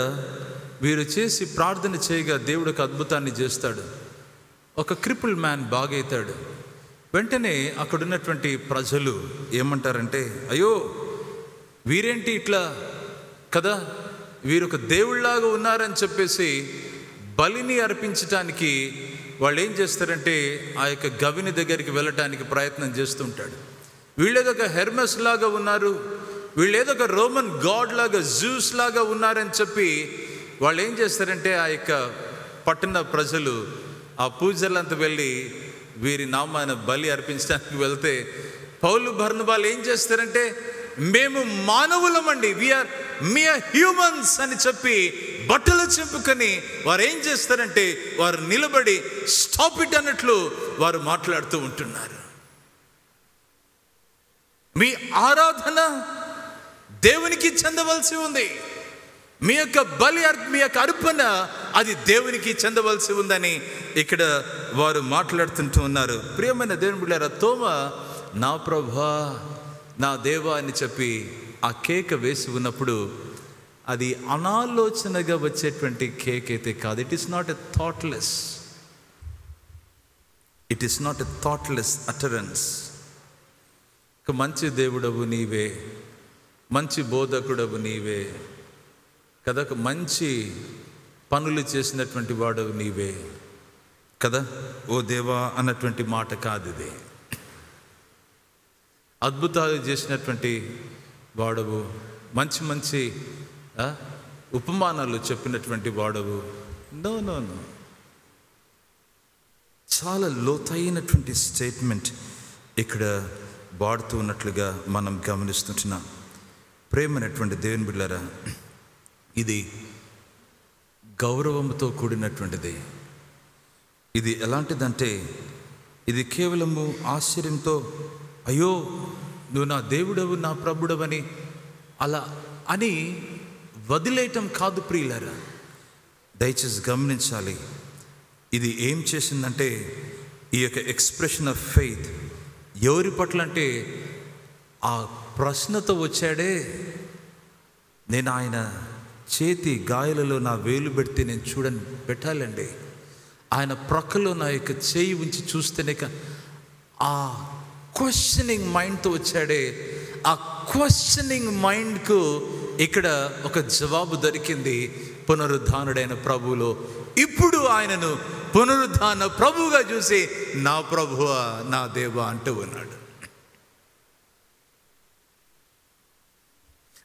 వీరు చేసి ప్రార్థన చేయగా దేవుడు ఒక అద్భుతాన్ని చేస్తాడు. ఒక క్రిపుల్ మ్యాన్ బాగైతాడు. వెంటనే అక్కడ ఉన్నటువంటి ప్రజలు ఏమంటారంటే, అయ్యో వీరేంటి ఇట్లా కదా, వీరు ఒక దేవుళ్లాగా ఉన్నారని చెప్పేసి బలిని అర్పించటానికి వాళ్ళు ఏం చేస్తారంటే ఆ యొక్క గవిని దగ్గరికి వెళ్ళటానికి ప్రయత్నం చేస్తుంటాడు. వీళ్ళేదో ఒక హెర్మెస్ లాగా ఉన్నారు, వీళ్ళేదో ఒక రోమన్ గాడ్ లాగా, జ్యూస్ లాగా ఉన్నారని చెప్పి వాళ్ళు ఏం చేస్తారంటే ఆ యొక్క పట్టణ ప్రజలు ఆ పూజలంతా వెళ్ళి వీరి నామాన బలి అర్పించడానికి వెళ్తే పౌలు బర్నబాలు ఏం చేస్తారంటే మేము మానవులమండి, వీఆర్ మియర్ హ్యూమన్స్ అని చెప్పి బట్టలు చెప్పుకొని వారు ఏం చేస్తారంటే వారు నిలబడి స్టాప్ ఇట్ అన్నట్లు వారు మాట్లాడుతూ ఉంటున్నారు. మీ ఆరాధన దేవునికి చెందవలసి ఉంది, మీ యొక్క బలి మీ యొక్క అర్పణ అది దేవునికి చెందవలసి ఉందని ఇక్కడ వారు మాట్లాడుతుంటూ ఉన్నారు. ప్రియమైన దేవుని బిడ్డలారా, తోమా నా ప్రభువా, నా దేవా అని చెప్పి ఆ కేక వేసి ఉన్నప్పుడు అది అనాలోచనగా వచ్చేటువంటి కేక్ అయితే కాదు. It is not a thoughtless, it is not a thoughtless utterance. మంచి దేవుడవు నీవే, మంచి బోధకుడవు నీవే కదా, మంచి పనులు చేసినటువంటి వాడవు నీవే కదా, ఓ దేవా అన్నటువంటి మాట కాదు ఇది. అద్భుతాలు చేసినటువంటి వాడవు, మంచి మంచి ఉపమానాలు చెప్పినటువంటి వాడవు. నో నో నో, చాలా లోతైనటువంటి స్టేట్మెంట్ ఇక్కడ వాడుతూ ఉన్నట్లుగా మనం గమనిస్తుంటున్నాం. ప్రేమైనటువంటి దేవుని బిడ్డలారా, ఇది గౌరవంతో కూడినటువంటిది. ఇది ఎలాంటిదంటే, ఇది కేవలము ఆశ్చర్యంతో అయ్యో నువ్వు నా దేవుడవు, నా ప్రభుడవని అలా అని వదిలేయటం కాదు ప్రియులారా. దయచేసి గమనించాలి. ఇది ఏం చేసిందంటే, ఈ యొక్క ఎక్స్ప్రెషన్ ఆఫ్ ఫెయిత్ ఎవరి పట్ల అంటే, ఆ ప్రశ్నతో వచ్చాడే, నేను ఆయన చేతి గాయాలలో నా వేలు పెడితే నేను పెట్టాలండి, ఆయన ప్రక్కలో నా యొక్క చేయి ఉంచి చూస్తేనే ఆ క్వశ్చనింగ్ మైండ్తో వచ్చాడే. ఆ క్వశ్చనింగ్ మైండ్కు ఇక్కడ ఒక జవాబు దొరికింది పునరుద్ధానుడైన ప్రభువులో. ఇప్పుడు ఆయనను పునరుద్ధాన ప్రభువుగా చూసి నా ప్రభువా, నా దేవా అంటూ ఉన్నాడు.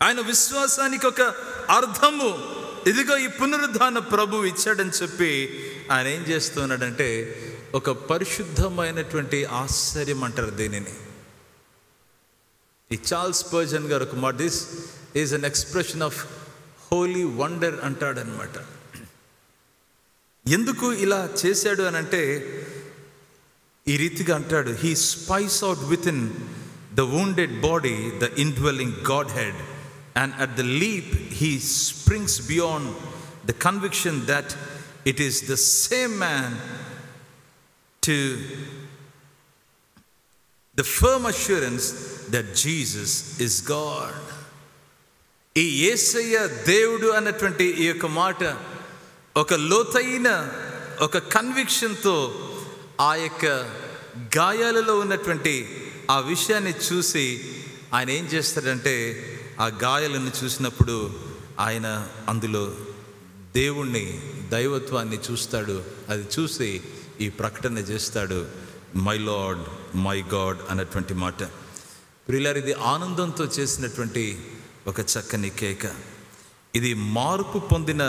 ఆయన విశ్వాసానికి ఒక అర్థము ఇదిగో ఈ పునరుద్ధాన ప్రభు ఇచ్చాడని చెప్పి ఆయన ఏం చేస్తున్నాడంటే, ఒక పరిశుద్ధమైనటువంటి ఆశ్చర్యం అంటారు దీనిని. ఈ చార్ల్స్ స్పర్జన్ గారు ఒక మాట, this is an expression of holy wonder అంటాడనమాట. ఎందుకు ఇలా చేశాడు అని అంటే, ఈ రీతిగా అంటాడు, he spies out within the wounded body the indwelling Godhead, and at the leap he springs beyond the conviction that it is the same man to the firm assurance that Jesus is God. ఈ యేసయ్య దేవుడు అన్నటువంటి ఈ యొక్క మాట ఒక లోతైన ఒక కన్విక్షన్తో ఆ యొక్క గాయాలలో ఉన్నటువంటి ఆ విషయాన్ని చూసి ఆయన ఏం చేస్తాడంటే, ఆ గాయాలను చూసినప్పుడు ఆయన అందులో దేవుణ్ణి, దైవత్వాన్ని చూస్తాడు. అది చూసి ఈ ప్రకటన చేస్తాడు, మై లార్డ్ మై గాడ్ అన్నటువంటి మాట. ప్రియులారా, ఇది ఆనందంతో చేసినటువంటి ఒక చక్కని కేక. ఇది మార్పు పొందిన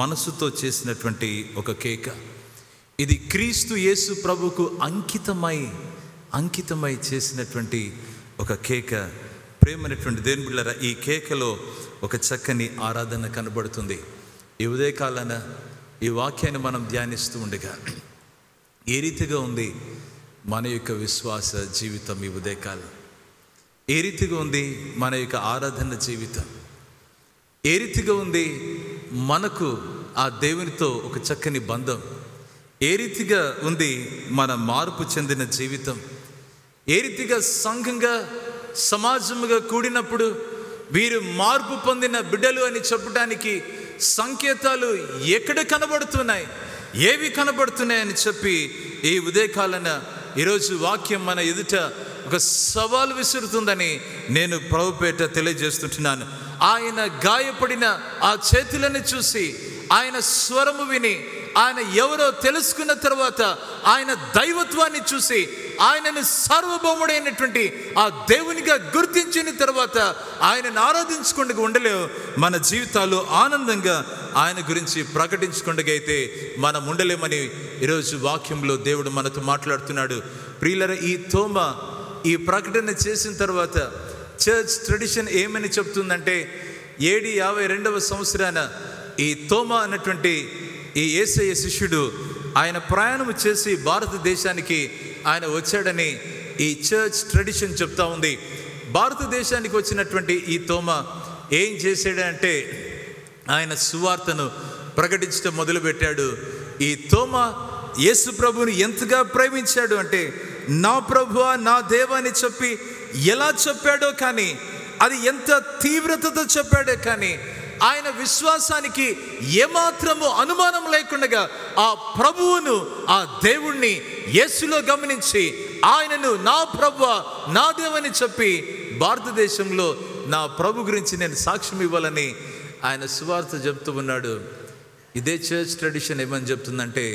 మనసుతో చేసినటువంటి ఒక కేక. ఇది క్రీస్తు యేసు ప్రభుకు అంకితమై చేసినటువంటి ఒక కేక. ప్రేమైనటువంటి దేవుని బిడ్డలారా, ఈ కేకలో ఒక చక్కని ఆరాధన కనబడుతుంది. ఈ ఉదయకాలాన ఈ వాక్యాన్ని మనం ధ్యానిస్తూ ఉండగా ఏ రీతిగా ఉంది మన యొక్క విశ్వాస జీవితం? ఈ ఉదయకాలం ఏ రీతిగా ఉంది మన యొక్క ఆరాధన జీవితం? ఏ రీతిగా ఉంది మనకు ఆ దేవునితో ఒక చక్కని బంధం? ఏ రీతిగా ఉంది మన మార్పు చెందిన జీవితం? ఏ రీతిగా సంఘంగా సమాజముగా కూడినప్పుడు వీరు మార్పు పొందిన బిడ్డలు అని చెప్పడానికి సంకేతాలు ఎక్కడ కనబడుతున్నాయి, ఏవి కనబడుతున్నాయని చెప్పి ఈ ఉదయకాలన ఈరోజు వాక్యం మన ఎదుట ఒక సవాలు విసురుతుందని నేను ప్రభుపేట తెలియజేస్తుంటున్నాను. ఆయన గాయపడిన ఆ చేతులను చూసి, ఆయన స్వరము విని, ఆయన ఎవరో తెలుసుకున్న తర్వాత, ఆయన దైవత్వాన్ని చూసి, ఆయనను సార్వభౌముడైనటువంటి ఆ దేవునిగా గుర్తించిన తర్వాత ఆయనను ఆరాధించుకుంటూ ఉండలేవు. మన జీవితాల్లో ఆనందంగా ఆయన గురించి ప్రకటించుకుండగైతే మనం ఉండలేమని ఈరోజు వాక్యంలో దేవుడు మనతో మాట్లాడుతున్నాడు. ప్రియులారా, ఈ తోమా ఈ ప్రకటన చేసిన తర్వాత చర్చ్ ట్రెడిషన్ ఏమని చెప్తుందంటే, AD 52వ సంవత్సరాన ఈ తోమా అన్నటువంటి ఈ యేసయ్య శిష్యుడు ఆయన ప్రయాణం చేసి భారతదేశానికి ఆయన వచ్చాడని ఈ చర్చ్ ట్రెడిషన్ చెప్తా ఉంది. భారతదేశానికి వచ్చినటువంటి ఈ తోమా ఏం చేశాడంటే, ఆయన సువార్తను ప్రకటించడం మొదలుపెట్టాడు. ఈ తోమా యేసు ప్రభువుని ఎంతగా ప్రేమించాడు అంటే, నా ప్రభువా, నా దేవా అని చెప్పి ఎలా చెప్పాడో కానీ, అది ఎంత తీవ్రతతో చెప్పాడో కానీ, ఆయన విశ్వాసానికి ఏమాత్రము అనుమానం లేకుండా ఆ ప్రభువును, ఆ దేవుణ్ణి యేసులో గమనించి ఆయనను నా ప్రభువా, నా దేవుని చెప్పి భారతదేశంలో నా ప్రభు గురించి నేను సాక్ష్యం ఇవ్వాలని ఆయన సువార్త చెప్తూ ఉన్నాడు. ఇదే చర్చ్ ట్రెడిషన్ ఏమని చెప్తుందంటే,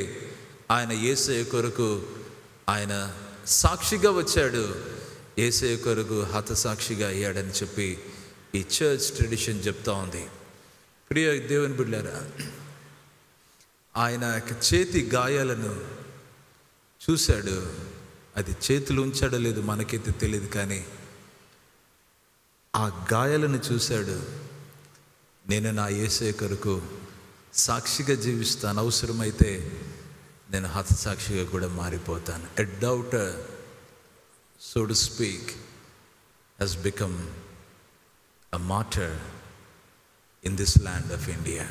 ఆయన యేసయ్య కొరకు ఆయన సాక్షిగా వచ్చాడు, యేసయ్య కొరకు హతసాక్షిగా అయ్యాడని చెప్పి ఈ చర్చ్ ట్రెడిషన్ చెప్తా ఉంది. ప్రియ దేవుని బిడ్డలారా, ఆయన చేతి గాయాలను చూశాడు. అది చేతులు ఉంచాడో లేదు మనకైతే తెలియదు, కానీ ఆ గాయాలను చూశాడు. నేను నా యేసయ్య కొరకు సాక్షిగా జీవిస్తాను, అవసరమైతే నేను హతసాక్షిగా కూడా మారిపోతాను. ఎ doubter, so to speak, has become a martyr in this land of India.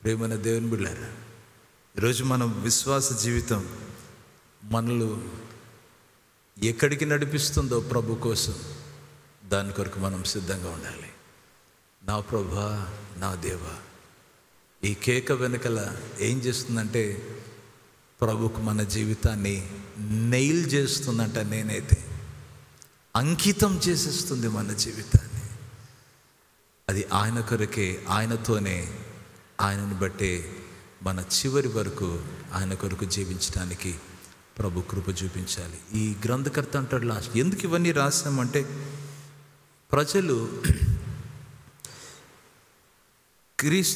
ప్రేమైన దేవుని బిడ్డలారా, ఈరోజు మనం విశ్వాస జీవితం మనలో ఎక్కడికి నడిపిస్తుందో ప్రభు కోసం, దాని కొరకు మనం సిద్ధంగా ఉండాలి. నా ప్రభువా, నా దేవా, ఈ కేక వెనకల ఏం చేస్తుందంటే ప్రభుకు మన జీవితాన్ని నెయిల్ చేస్తుందంట. నేనైతే అంకితం చేసేస్తుంది మన జీవితాన్ని. అది ఆయన కొరకే, ఆయనతోనే, ఆయనను బట్టే మన చివరి వరకు ఆయన కొరకు జీవించడానికి ప్రభు కృప చూపించాలి. ఈ గ్రంథకర్త అంటాడు లాస్ట్, ఎందుకు ఇవన్నీ రాసామంటే ప్రజలు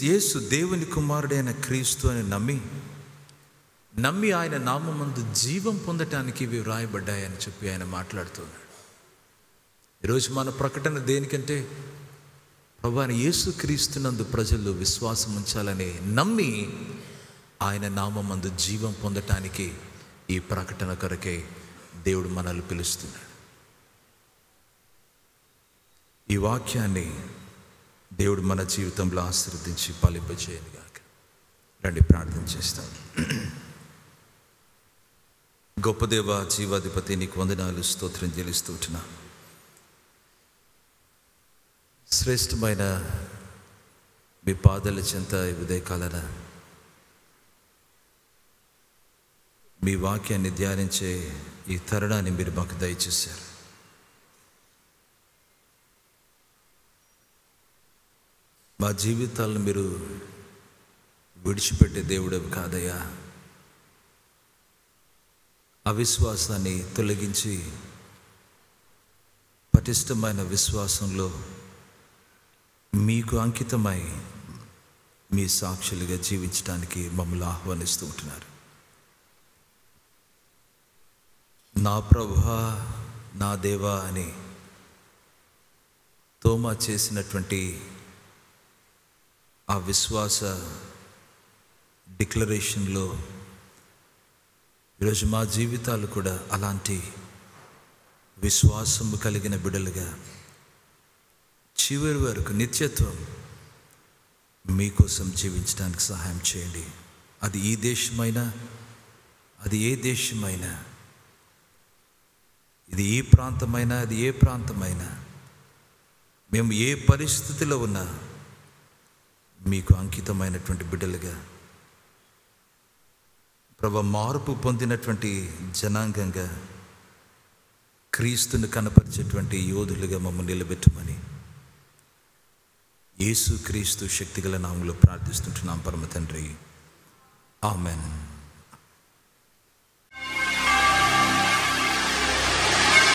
యేసు దేవుని కుమారుడైన క్రీస్తు అని నమ్మి ఆయన నామమందు జీవం పొందటానికి ఇవి వ్రాయబడ్డాయని చెప్పి ఆయన మాట్లాడుతున్నాడు. ఈరోజు మన ప్రకటన దేనికంటే, ప్రభువైన యేసు క్రీస్తునందు ప్రజలు విశ్వాసం ఉంచాలని నమ్మి ఆయన నామమందు జీవం పొందటానికి ఈ ప్రకటన కొరకే దేవుడు మనల్ని పిలుస్తున్నాడు. ఈ వాక్యాన్ని దేవుడు మన జీవితంలో ఆశీర్వదించి ఫలింపజేయను గాక. రండి ప్రార్థన చేస్తాం. గొప్ప దేవ, జీవాధిపతి, నీకు వందనాలు, స్తోత్రం చెల్లిస్తున్నా. శ్రేష్టమైన మీ పాదాల చెంత ఈ ఉదయకాలన మీ వాక్యాన్ని ధ్యానించే ఈ తరుణాన్ని మీరు మాకు దయచేశారు. మా జీవితాలను మీరు విడిచిపెట్టే దేవుడు కాదయ్యా. అవిశ్వాసాన్ని తొలగించి పటిష్టమైన విశ్వాసంలో మీకు అంకితమై మీ సాక్షులుగా జీవించడానికి మమ్మల్ని ఆహ్వానిస్తూ ఉంటున్నారు. నా ప్రభువా, నా దేవా అని తోమా చేసినటువంటి ఆ విశ్వాస డిక్లరేషన్లో ఈరోజు మా జీవితాలు కూడా అలాంటి విశ్వాసము కలిగిన బిడ్డలుగా చివరి వరకు నిత్యత్వం మీకోసం జీవించడానికి సహాయం చేయండి. అది ఈ దేశమైనా, అది ఏ దేశమైనా, ఇది ఈ ప్రాంతమైనా, అది ఏ ప్రాంతమైనా, మేము ఏ పరిస్థితిలో ఉన్నా మీకు అంకితమైనటువంటి బిడ్డలుగా, ప్రభు మార్పు పొందినటువంటి జనాంగంగా, క్రీస్తుని కనపరిచేటువంటి యోధులుగా మమ్మల్ని నిలబెట్టమని యేసు క్రీస్తు శక్తిగల నామములో ప్రార్థిస్తుంటున్నాం పరమ తండ్రి. ఆమెన్.